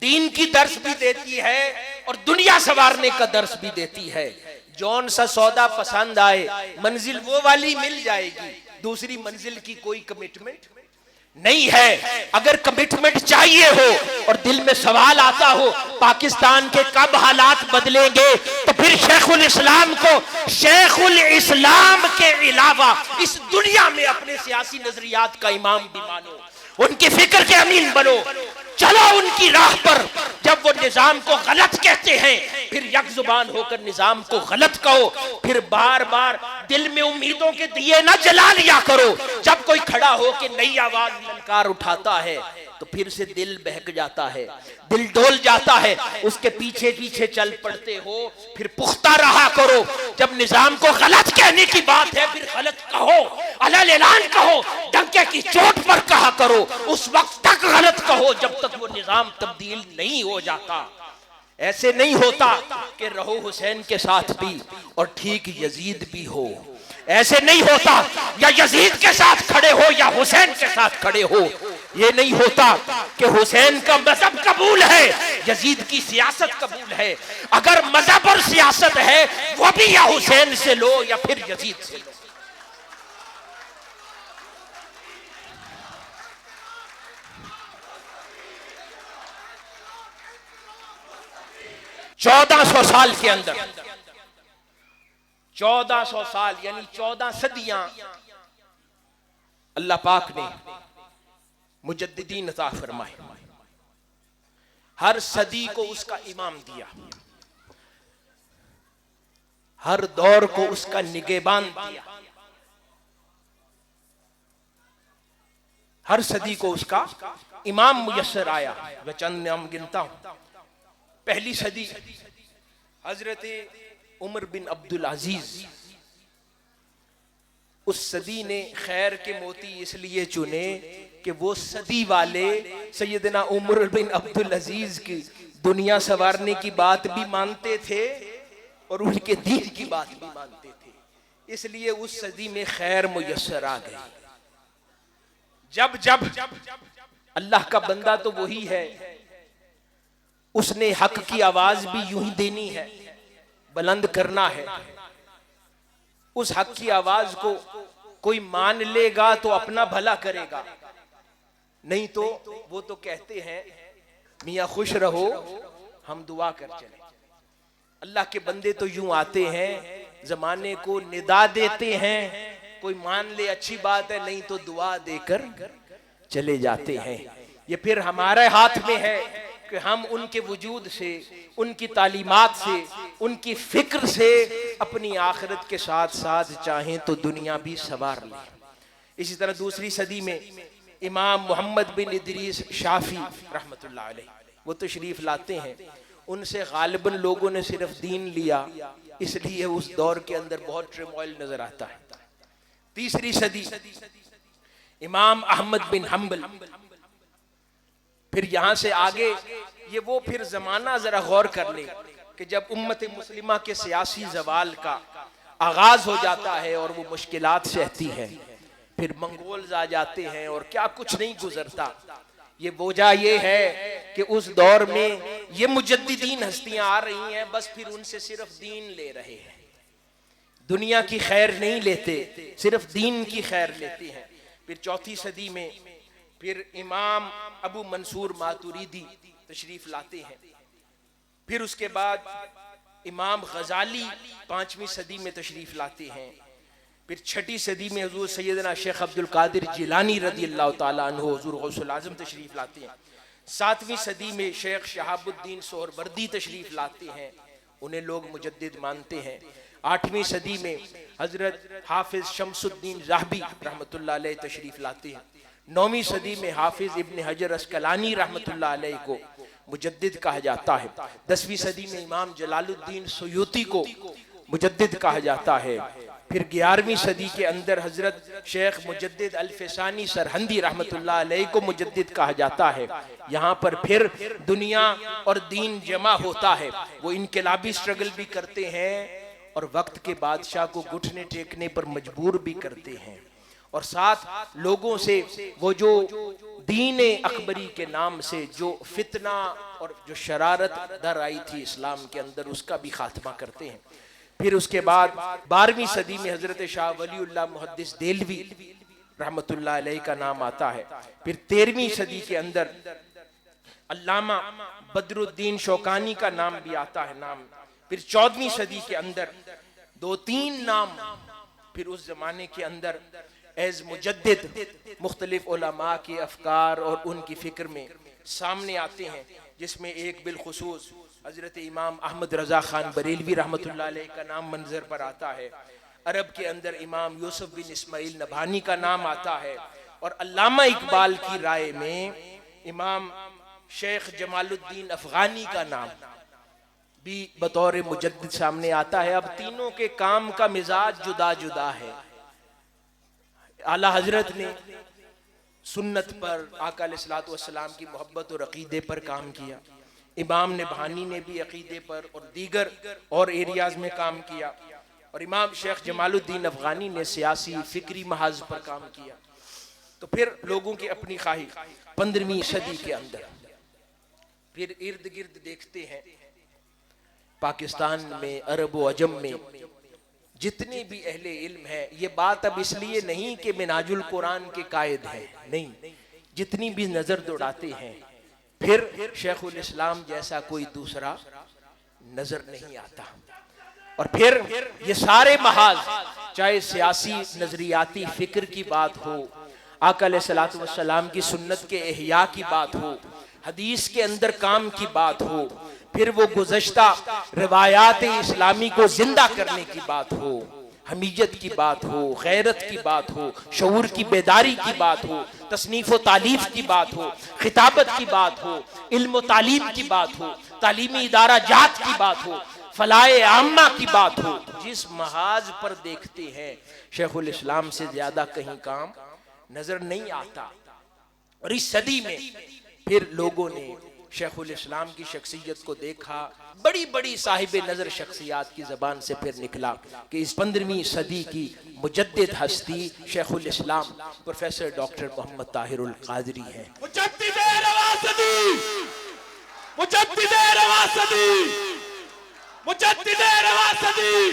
دین کی درس بھی دیتی ہے اور دنیا سنوارنے کا درس بھی دیتی ہے۔ جون سا سودا پسند آئے منزل وہ والی مل جائے گی، دوسری منزل کی کوئی کمٹمنٹ نہیں ہے۔ اگر کمٹمنٹ چاہیے ہو اور دل میں سوال آتا ہو پاکستان کے کب حالات بدلیں گے، تو پھر شیخ الاسلام کو شیخ الاسلام کے علاوہ اس دنیا میں اپنے سیاسی نظریات کا امام بھی مانو، ان کی فکر کے امین بنو، چلو ان کی راہ پر۔ جب وہ نظام کو غلط کہتے ہیں پھر یک زبان ہو کر نظام کو غلط کہو، پھر بار بار دل میں امیدوں کے دیے نہ جلا لیا کرو۔ جب کوئی کھڑا ہو کے نئی آواز للکار اٹھاتا ہے تو پھر سے دل بہک جاتا ہے، دل ڈول جاتا ہے، اس کے پیچھے پیچھے چل پڑتے ہو، پھر پختہ رہا کرو۔ جب نظام کو غلط کہنے کی بات ہے پھر غلط کہو، علل اعلان کہو، ڈنکے کی چوٹ پر کہا کرو، اس وقت تک غلط کہو جب تک وہ نظام تبدیل نہیں ہو جاتا۔ ایسے نہیں ہوتا کہ رہو حسین کے ساتھ بھی اور ٹھیک یزید بھی ہو، ایسے نہیں ہوتا یا یزید کے ساتھ کھڑے ہو یا حسین کے ساتھ کھڑے ہو، یہ نہیں ہوتا کہ حسین کا مذہب قبول ہے یزید کی سیاست قبول ہے۔ اگر مذہب اور سیاست ہے وہ بھی یا حسین سے لو یا پھر یزید سے لو۔ 1400 سال کے اندر، 1400 سال یعنی 14 صدیاں اللہ پاک نے مجددین عطا فرمائے، ہر صدی کو اس کا امام دیا، ہر دور کو اس کا نگہبان دیا۔ ہر صدی کو اس کا امام میسر آیا. میں چند نام گنتا ہوں. پہلی صدی حضرت عمر بن عبد العزیز. اس صدی نے خیر کے موتی اس لیے چنے کہ وہ صدی والے سیدنا عمر بن عبد العزیز کی دنیا سنوارنے کی بات بھی مانتے تھے اور ان کے دین کی بات بھی مانتے تھے. اس لیے اس صدی میں خیر میسر آ گئی. جب اللہ کا بندہ تو وہی ہے, اس نے حق کی آواز بھی یوں ہی دینی ہے, بلند کرنا ہے. اس حق کی آواز کو کوئی مان لے گا تو اپنا بھلا کرے گا, نہیں تو وہ تو کہتے ہیں میاں خوش رہو ہم دعا کر چلیں. اللہ کے بندے تو یوں آتے ہیں, زمانے کو ندا دیتے ہیں, کوئی مان لے اچھی بات ہے, نہیں تو دعا دے کر چلے جاتے ہیں. یہ پھر ہمارے ہاتھ میں ہے کہ ہم ان کے وجود سے, ان کی تعلیمات سے, ان کی فکر سے اپنی آخرت کے ساتھ ساتھ چاہیں تو دنیا بھی سنوار لیں. اسی طرح دوسری صدی میں امام محمد بن ادریس شافعی رحمت اللہ علیہ وہ تشریف لاتے ہیں. ان سے غالباً لوگوں نے صرف دین لیا, اس لیے اس دور کے اندر بہت ٹرموائل نظر آتا ہے. تیسری صدی امام احمد بن حنبل. پھر یہاں سے آگے یہ وہ پھر زمانہ ذرا غور کر لیں کہ جب امت مسلمہ کے سیاسی زوال کا آغاز ہو جاتا ہے اور وہ مشکلات سہتی ہیں, پھر منگولز آ جاتے ہیں اور کیا کچھ نہیں گزرتا. یہ وجہ یہ ہے کہ اس دور میں یہ مجددین ہستیاں آ رہی ہیں, بس پھر ان سے صرف دین لے رہے ہیں, دنیا کی خیر نہیں لیتے, صرف دین کی خیر لیتے ہیں. پھر چوتھی صدی میں پھر امام ابو منصور ماتوریدی تشریف لاتے ہیں. پھر اس کے بعد امام غزالی پانچویں صدی میں تشریف لاتے ہیں. پھر چھٹی صدی میں حضور سیدنا شیخ عبد القادر جیلانی رضی اللہ تعالیٰ عنہ حضور غوث الاعظم تشریف لاتے ہیں. ساتویں صدی میں شیخ شہاب الدین سہروردی تشریف لاتے ہیں, انہیں لوگ مجدد مانتے ہیں. آٹھویں صدی میں حضرت حافظ شمس الدین ذہبی رحمت اللہ علیہ تشریف لاتے ہیں. نویں صدی میں حافظ ابن حجر اسقلانی رحمت اللہ علیہ کو مجدد کہا جاتا ہے. دسویں صدی میں امام جلال الدین سیوطی کو مجدد کہا جاتا ہے. پھر 11ویں صدی کے اندر حضرت شیخ مجدد الفسانی سرہندی رحمت اللہ علیہ کو مجدد کہا جاتا ہے. یہاں پر پھر دنیا اور دین جمع ہوتا ہے. وہ انقلابی سٹرگل بھی کرتے ہیں اور وقت کے بادشاہ کو گھٹنے ٹیکنے پر مجبور بھی کرتے ہیں, اور ساتھ لوگوں سے وہ جو دین اکبری کے نام سے جو فتنہ اور جو شرارت در آئی تھی اسلام کے اندر, اس کا بھی خاتمہ کرتے ہیں. پھر اس کے بعد 12ویں صدی میں حضرت شاہ ولی اللہ محدث دہلوی رحمت اللہ علیہ کا نام آتا ہے. پھر 13ویں صدی کے اندر علامہ بدر الدین شوکانی کا نام بھی آتا ہے. پھر 14ویں صدی کے اندر 2-3 نام پھر اس زمانے کے اندر ایز مجدد مختلف علماء کے افکار اور ان کی فکر میں سامنے آتے ہیں, جس میں ایک بالخصوص حضرت امام احمد رضا خان بریلوی رحمت اللہ علیہ کا نام منظر پر آتا ہے. عرب کے اندر امام یوسف بن اسماعیل نبھانی کا نام آتا ہے, اور علامہ اقبال کی رائے میں امام شیخ جمال الدین افغانی کا نام بھی بطور مجدد سامنے آتا ہے. اب تینوں کے کام کا مزاج جدا جدا ہے. اعلیٰ حضرت نے سنت پر, آقا علیہ الصلوۃ والسلام کی محبت اور عقیدے پر کام کیا. امام نبھانی نے بھی عقیدے پر اور دیگر اور ایریاز میں کام کیا, اور امام شیخ جمال الدین افغانی نے سیاسی فکری محاذ پر کام کیا. تو پھر لوگوں کی اپنی خواہش 15ویں صدی کے اندر پھر ارد گرد دیکھتے ہیں پاکستان میں, عرب و عجم میں جتنے بھی اہل علم ہیں, یہ بات اب اس لیے نہیں کہ منہاج القرآن کے قائد ہیں, نہیں, جتنی بھی نظر دوڑاتے ہیں پھر شیخ الاسلام جیسا کوئی دوسرا نظر نہیں آتا. اور پھر یہ سارے محاذ, چاہے سیاسی نظریاتی فکر کی بات ہو, آقا علیہ الصلوۃ والسلام کی سنت کے احیاء کی بات ہو, حدیث کے اندر کام کی بات ہو, پھر وہ گزشتہ روایات اسلامی کو زندہ کرنے کی بات ہو, حمیت کی بات ہو, غیرت کی بات ہو, شعور کی بیداری کی بات ہو, تصنیف و تالیف کی بات ہو، خطابت کی بات ہو، علم و تعلیم کی بات ہو، تعلیمی ادارہ جات کی بات ہو، فلاح عامہ کی بات ہو، جس محاذ پر دیکھتے ہیں شیخ الاسلام سے زیادہ کہیں کام نظر نہیں آتا۔ اور اس صدی میں پھر لوگوں نے شیخ الاسلام کی شخصیت کو دیکھا، بڑی بڑی صاحب نظر شخصیات کی زبان سے پھر نکلا کہ اس 15ویں صدی کی مجدد ہستی شیخ الاسلام پروفیسر ڈاکٹر محمد طاہر القادری ہیں۔ مجدد رواں صدی، مجدد رواں صدی، مجدد رواں صدی۔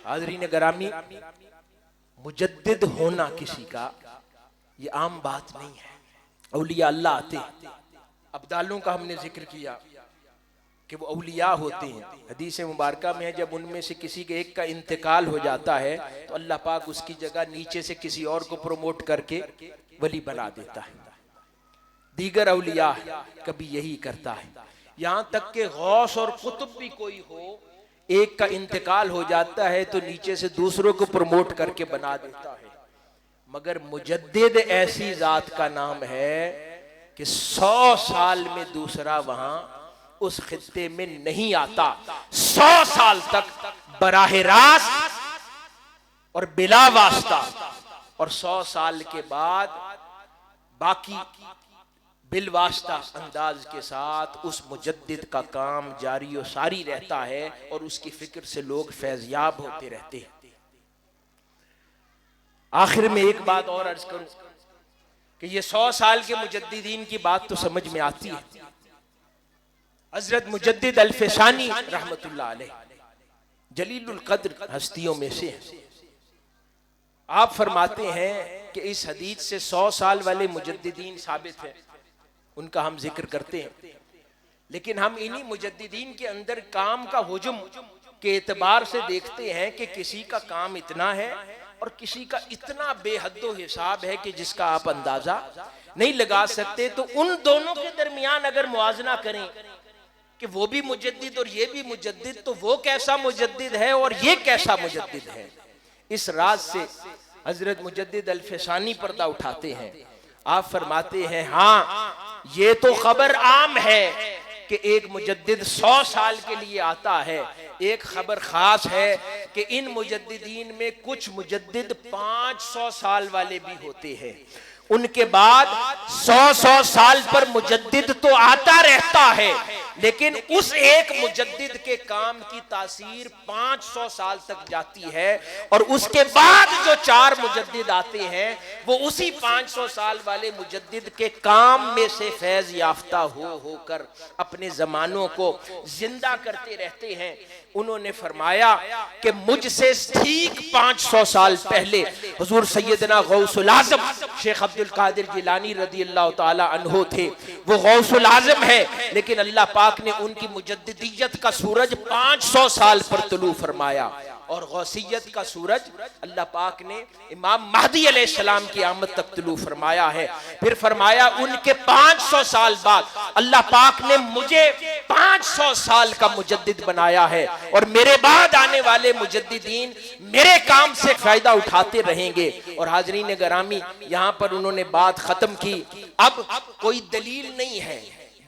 حاضرین گرامی، مجدد ہونا کسی کا یہ عام بات نہیں ہے۔ اولیاء اللہ آتے ہیں، ابدالوں کا ہم نے ذکر کیا کہ وہ اولیاء ہوتے ہیں۔ حدیث مبارکہ میں ہے جب ان میں سے کسی کے ایک کا انتقال ہو جاتا ہے تو اللہ پاک اس کی جگہ نیچے سے کسی اور کو پروموٹ کر کے ولی بنا دیتا ہے۔ دیگر اولیاء کبھی یہی کرتا ہے، یہاں تک کہ غوث اور قطب بھی کوئی ہو، ایک کا انتقال ہو جاتا ہے تو نیچے سے دوسروں کو پروموٹ کر کے بنا دیتا ہے۔ مگر مجدد ایسی ذات کا نام ہے کہ 100 سال میں دوسرا وہاں اس خطے میں نہیں آتا، 100 سال تک براہ راست اور بلا واسطہ، اور 100 سال کے بعد باقی بالواسطہ انداز کے ساتھ اس مجدد کا کام جاری و ساری رہتا ہے، اور اس کی فکر سے لوگ فیضیاب ہوتے رہتے ہیں۔ آخر میں ایک بات اور عرض کروں کہ یہ 100 سال کے مجددین کی بات تو سمجھ میں آتی ہے۔ حضرت مجدد الفسانی رحمت اللہ علیہ جلیل القدر ہستیوں میں سے ہیں۔ آپ فرماتے ہیں کہ اس حدیث سے 100 سال والے مجددین ثابت ہیں، ان کا ہم ذکر کرتے ہیں، لیکن ہم انہی مجددین کے اندر کام کا حجم کے اعتبار سے دیکھتے ہیں کہ کسی کا کام اتنا ہے اور کسی کا اتنا بے حد و حساب ہے کہ جس کا آپ اندازہ نہیں لگا سکتے۔ تو ان دونوں کے درمیان اگر موازنہ کریں کہ وہ بھی مجدد اور یہ بھی مجدد، تو وہ کیسا مجدد ہے اور یہ کیسا مجدد ہے، اس راز سے حضرت مجدد الفسانی پردہ اٹھاتے ہیں۔ آپ فرماتے ہیں ہاں یہ تو خبر عام ہے کہ ایک مجدد 100 سال کے لیے آتا ہے، ایک خبر خاص ہے کہ ان مجددین میں کچھ مجدد 500 سال والے بھی ہوتے ہیں۔ ان کے بعد 100 سال پر مجدد تو آتا رہتا ہے، لیکن اس ایک مجدد کے کام کی تاثیر 500 سال تک جاتی ہے، اور اس کے بعد جو 4 مجدد آتے ہیں وہ اسی 500 سال والے مجدد کے کام میں سے فیض یافتہ ہو کر اپنے زمانوں کو زندہ کرتے رہتے ہیں۔ انہوں نے فرمایا کہ مجھ سے ٹھیک 500 سال پہلے حضور سیدنا غوث العظم شیخ عبد القادر جیلانی رضی اللہ تعالی عنہ تھے۔ وہ غوث العظم ہے، لیکن اللہ پاک نے ان کی مجددیت کا سورج 500 سال پر طلوع فرمایا، اور غوثیت کا سورج اللہ پاک نے امام مہدی علیہ السلام کی آمد تک طلوع فرمایا ہے۔ پھر فرمایا ان کے 500 سال بعد اللہ پاک نے مجھے 500 سال کا مجدد بنایا ہے، اور میرے بعد آنے والے مجددین میرے کام سے فائدہ اٹھاتے رہیں گے۔ اور حاضرین گرامی، یہاں پر انہوں نے بات ختم کی۔ اب کوئی دلیل نہیں ہے،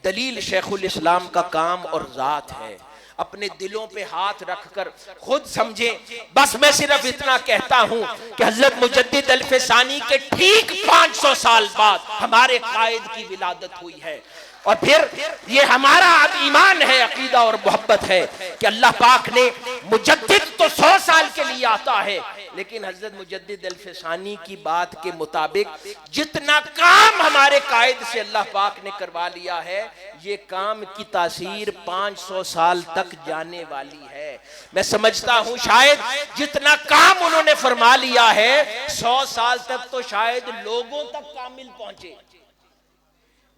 دلیل شیخ الاسلام کا کام اور ذات ہے۔ اپنے دلوں پہ ہاتھ رکھ کر خود سمجھیں۔ بس میں صرف اتنا کہتا ہوں کہ حضرت مجدد الفسانی کے ٹھیک 500 سال بعد ہمارے قائد کی ولادت ہوئی ہے، اور پھر یہ ہمارا ایمان ہے، عقیدہ اور محبت ہے کہ اللہ پاک نے مجدد تو 100 سال کے لیے آتا ہے، لیکن حضرت مجدد الفسانی کی بات کے مطابق جتنا کام ہمارے قائد سے اللہ پاک نے کروا لیا ہے، یہ کام کی تاثیر 500 سال تک جانے والی ہے۔ میں سمجھتا ہوں شاید جتنا کام انہوں نے فرما لیا ہے 100 سال تک تو شاید لوگوں تک کامل پہنچے۔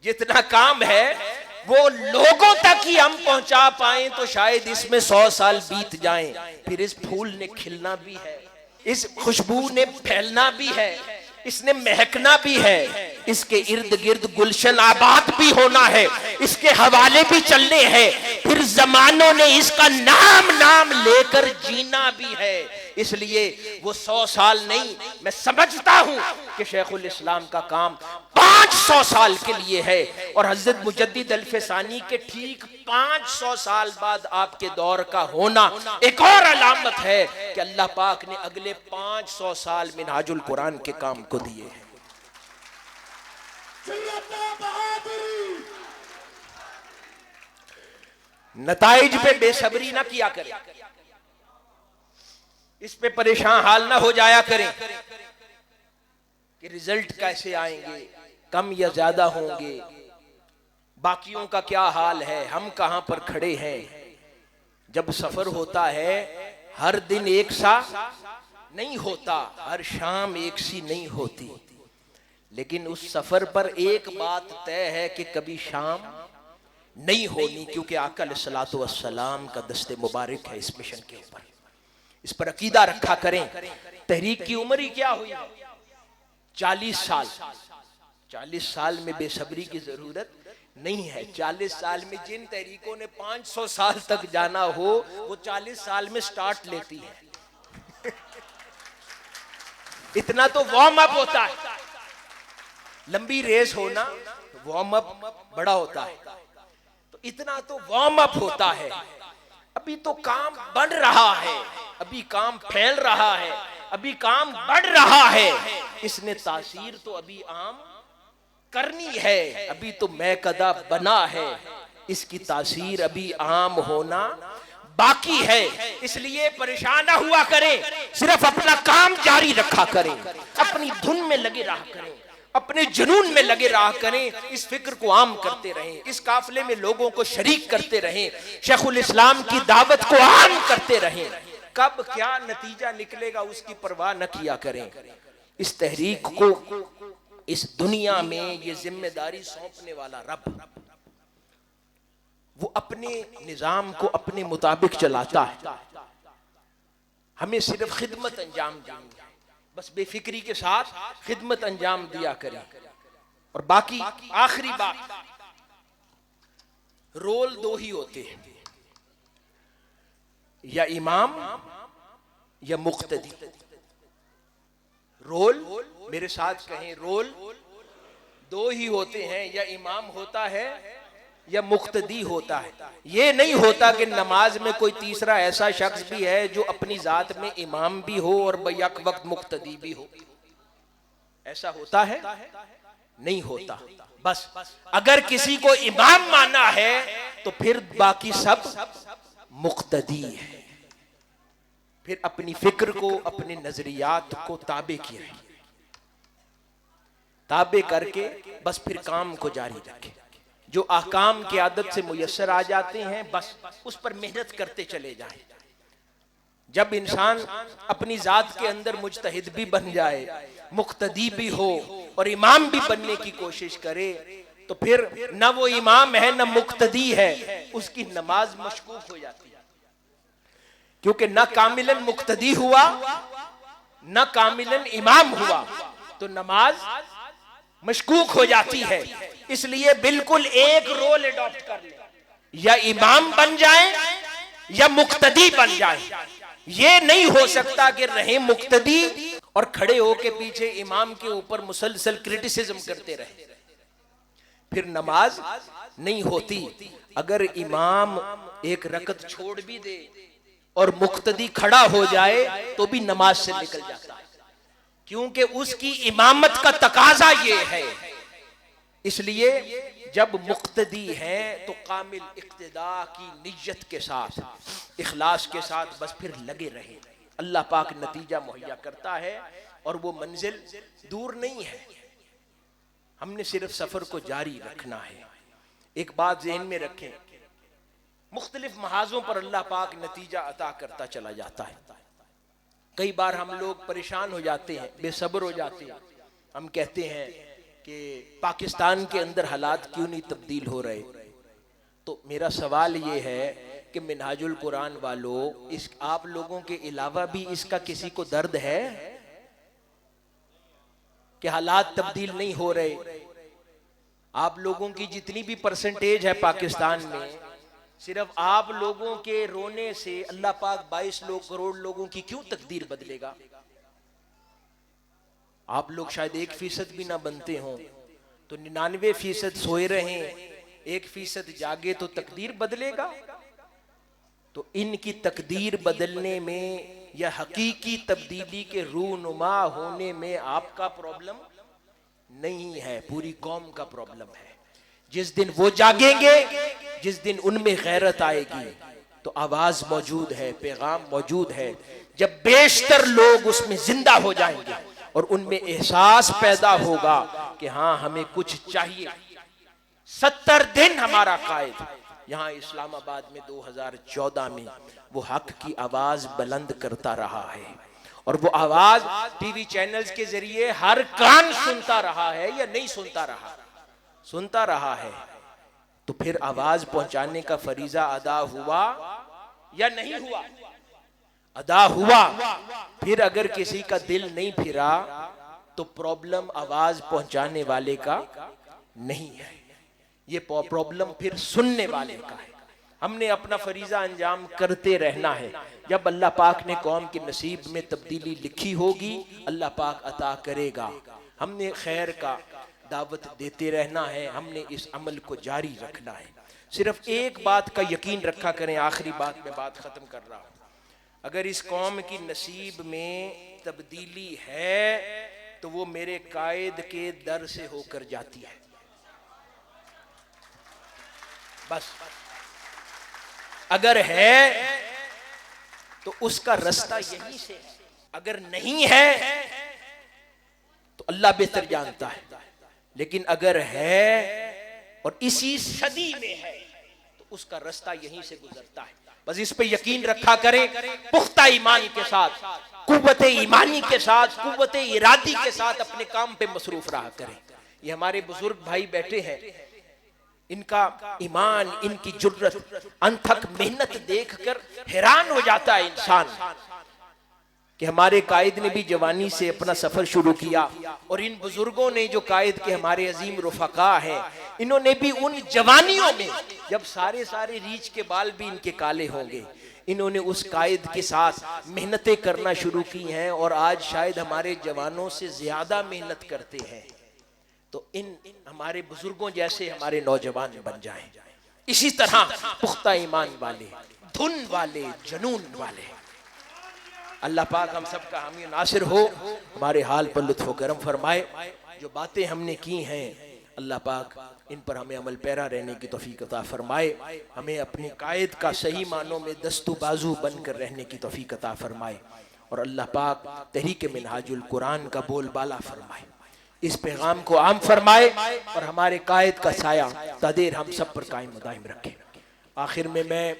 جتنا کام ہے وہ لوگوں تک ہی ہم پہنچا پائیں تو شاید اس میں 100 سال بیت جائیں۔ پھر اس پھول نے کھلنا بھی ہے، اس خوشبو نے پھیلنا بھی ہے، اس نے مہکنا بھی ہے، اس کے ارد گرد گلشن آباد بھی ہونا ہے، اس کے حوالے بھی چلنے ہیں، پھر زمانوں نے اس کا نام لے کر جینا بھی ہے۔ اس لیے وہ 100 سال نہیں، میں سمجھتا ہوں کہ شیخ الاسلام کا کام 500 سال کے لیے ہے، اور حضرت مجدد الفسانی کے ٹھیک 500 سال بعد آپ کے دور کا ہونا ایک اور علامت ہے کہ اللہ پاک نے اگلے 500 سال منہاج القرآن کے کام کو دیے ہیں۔ نتائج پہ بے صبری نہ کیا کریں، اس پہ پریشان حال نہ ہو جایا کریں کہ رزلٹ کیسے آئیں گے، کم یا زیادہ ہوں گے، باقیوں کا کیا حال ہے، ہم کہاں پر کھڑے ہیں۔ جب سفر ہوتا ہے ہر دن ایک سا نہیں ہوتا، ہر شام ایک سی نہیں ہوتی، لیکن اس سفر پر ایک بات طے ہے کہ کبھی شام نہیں ہونی، کیونکہ آقا علیہ الصلوۃ والسلام کا دست مبارک ہے اس مشن کے اوپر۔ اس پر عقیدہ رکھا کریں۔ تحریک کی عمر ہی کیا ہوئی؟ 40 سال۔ 40 سال میں بے صبری کی ضرورت نہیں ہے۔ 40 سال میں جن تحریکوں نے 500 سال تک جانا ہو وہ 40 سال میں سٹارٹ لیتی ہے۔ اتنا تو وارم اپ ہوتا ہے، لمبی ریس ہونا وارم اپ بڑا ہوتا ہے، تو اتنا تو وارم اپ ہوتا ہے۔ ابھی تو کام بڑھ رہا ہے، ابھی کام پھیل رہا ہے، ابھی کام بڑھ رہا ہے، اس نے تاثیر تو ابھی عام کرنی ہے، ابھی تو میکدہ بنا ہے، اس کی تاثیر ابھی عام ہونا باقی ہے۔ اس لیے پریشان نہ ہوا کریں، صرف اپنا کام جاری رکھا کریں، اپنی دھن میں لگے رہا کریں، اپنے جنون میں لگے رہا کریں، اس فکر کو عام کرتے رہیں، اس قافلے میں لوگوں کو شریک کرتے رہیں، شیخ الاسلام کی دعوت کو عام کرتے رہیں۔ کب کیا نتیجہ نکلے گا اس کی پرواہ نہ کیا کریں۔ اس تحریک کو اس دنیا میں یہ ذمہ داری سونپنے والا رب، وہ اپنے نظام کو اپنے مطابق چلاتا ہے، ہمیں صرف خدمت انجام دینی ہے، بس بے فکری کے ساتھ خدمت انجام دیا کریں۔ اور باقی آخری بات، رول دو ہی ہوتے ہیں، یا امام یا مقتدی۔ رول، میرے ساتھ کہیں، رول دو ہی ہوتے ہیں، یا امام ہوتا ہے یا مقتدی ہوتا ہے۔ یہ نہیں ہوتا کہ نماز میں کوئی تیسرا ایسا شخص بھی ہے جو اپنی ذات میں امام بھی ہو اور بیک وقت مقتدی بھی ہو۔ ایسا ہوتا ہے؟ نہیں ہوتا۔ بس اگر کسی کو امام مانا ہے تو پھر باقی سب مقتدی ہے، پھر اپنی فکر کو، اپنے نظریات کو تابع کیا ہے، تابع کر کے بس پھر کام کو جاری رکھے۔ جو احکام کی عادت سے میسر آ جاتے ہیں بس اس پر محنت کرتے چلے جائیں۔ جب انسان اپنی ذات کے اندر مجتہد بھی بن جائے، مقتدی بھی ہو اور امام بھی بننے کی کوشش کرے، تو پھر نہ وہ امام ہے نہ مقتدی ہے، اس کی نماز مشکوک ہو جاتی ہے، کیونکہ نہ کاملاً مقتدی ہوا نہ کاملاً امام ہوا، تو نماز مشکوک ہو جاتی ہے۔ اس لیے بالکل ایک رول اڈاپٹ کر لیں، یا امام بن جائیں یا مقتدی بن جائیں۔ یہ نہیں ہو سکتا کہ رہیں مقتدی اور کھڑے ہو کے پیچھے امام کے اوپر مسلسل کرٹیسزم کرتے رہیں، پھر نماز نہیں ہوتی۔ اگر امام ایک رکعت چھوڑ بھی دے اور مقتدی کھڑا ہو جائے تو بھی نماز سے نکل جاتا ہے، کیونکہ اس کی امامت کا تقاضا یہ ہے۔ اس لیے جب مقتدی ہیں تو کامل اقتداء کی نیت کے ساتھ، اخلاص کے ساتھ بس پھر لگے رہیں۔ اللہ پاک نتیجہ مہیا کرتا ہے، اور وہ منزل دور نہیں ہے، ہم نے صرف سفر کو جاری رکھنا ہے۔ ایک بات ذہن میں رکھیں، مختلف محاذوں پر اللہ پاک نتیجہ عطا کرتا چلا جاتا ہے۔ کئی بار ہم لوگ پریشان ہو جاتے ہیں، بے صبر ہو جاتے ہیں، ہم کہتے ہیں کہ پاکستان کے اندر حالات کیوں نہیں تبدیل ہو رہے؟ تو میرا سوال یہ ہے کہ منہاج القرآن والوں، آپ لوگوں کے علاوہ بھی اس کا کسی کو درد ہے کہ حالات تبدیل نہیں ہو رہے؟ آپ لوگوں کی جتنی بھی پرسنٹیج ہے پاکستان میں، صرف آپ لوگوں کے رونے سے اللہ پاک 22 کروڑ لوگوں کی کیوں تقدیر بدلے گا؟ آپ لوگ شاید 1% بھی نہ بنتے ہوں تو 99% سوئے رہیں، 1% جاگے تو تقدیر بدلے گا؟ تو ان کی تقدیر بدلنے میں یا حقیقی تبدیلی کے رونما ہونے میں آپ کا پرابلم نہیں ہے، پوری قوم کا پرابلم ہے۔ جس دن وہ جاگیں گے، جس دن ان میں غیرت آئے گی تو آواز موجود ہے، پیغام موجود ہے۔ جب بیشتر لوگ اس میں زندہ ہو جائیں گے اور ان میں احساس پیدا ہوگا کہ ہاں ہمیں کچھ چاہیے۔ 70 دن ہمارا قائد یہاں اسلام آباد میں 2014 میں وہ حق کی آواز بلند کرتا رہا ہے، اور وہ آواز ٹی وی چینلز کے ذریعے ہر کان سنتا رہا ہے یا نہیں سنتا رہا؟ سنتا رہا ہے۔ تو پھر آواز پہنچانے کا فریضہ ادا ہوا یا نہیں ہوا؟ ادا ہوا۔ پھر اگر کسی کا دل نہیں پھرا تو پرابلم آواز پہنچانے والے کا نہیں ہے، یہ پرابلم پھر سننے والے کا ہے۔ ہم نے اپنا فریضہ انجام کرتے رہنا ہے۔ جب اللہ پاک نے قوم کے نصیب میں تبدیلی لکھی ہوگی اللہ پاک عطا کرے گا۔ ہم نے خیر کا دعوت دیتے رہنا ہے، ہم نے اس عمل کو جاری رکھنا ہے۔ صرف ایک بات کا یقین رکھا کریں، آخری بات میں بات ختم کر رہا ہوں، اگر اس قوم کی نصیب میں تبدیلی ہے تو وہ میرے قائد کے در سے ہو کر جاتی ہے، بس۔ اگر ہے تو اس کا رستہ یہیں سے ہے، اگر نہیں ہے تو اللہ بہتر جانتا ہے، لیکن اگر ہے اور اسی صدی میں ہے تو اس کا رستہ یہیں سے گزرتا ہے۔ بس اس پہ یقین رکھا کریں، پختہ ایمان کے ساتھ، قوت ایمانی کے ساتھ، قوت ارادی کے ساتھ اپنے کام پہ مصروف رہا کریں۔ یہ ہمارے بزرگ بھائی بیٹھے ہیں، ان کا ایمان، ان کی جرت، انتھک محنت دیکھ کر حیران ہو جاتا ہے انسان کہ ہمارے قائد نے بھی جوانی سے اپنا سفر شروع کیا، اور ان بزرگوں نے جو قائد کے ہمارے عظیم رفقا ہیں، انہوں نے بھی ان جوانیوں میں جب سارے ریچھ کے بال بھی ان کے کالے ہوں گے، انہوں نے اس قائد کے ساتھ محنتیں کرنا شروع کی ہیں، اور آج شاید ہمارے جوانوں سے زیادہ محنت کرتے ہیں۔ تو ان ہمارے بزرگوں جیسے ہمارے نوجوان بن جائیں، اسی طرح پختہ ایمان والے، دھن والے، جنون والے۔ اللہ پاک ہم سب کا حامی و ناصر ہو، ہمارے حال پر لطف و کرم فرمائے۔ جو باتیں ہم نے کی ہیں اللہ پاک ان پر ہمیں عمل پیرا رہنے کی توفیق عطا فرمائے، ہمیں اپنے قائد کا صحیح معنوں میں دست و بازو بن کر رہنے کی توفیق عطا فرمائے، اور اللہ پاک تحریک منہاج القرآن کا بول بالا فرمائے، اس پیغام کو عام فرمائے، اور ہمارے قائد کا سایہ تا دیر ہم سب پر قائم و دائم رکھے۔ آخر میں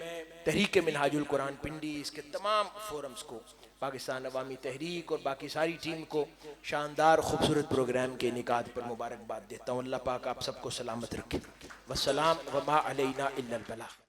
تحریک منہاج القرآن پنڈی، اس کے تمام فورمز کو، پاکستان عوامی تحریک اور باقی ساری ٹیم کو شاندار خوبصورت پروگرام کے انعقاد پر مبارکباد دیتا ہوں۔ اللہ پاک آپ سب کو سلامت رکھے۔ والسلام وما علینا الا البلاغ۔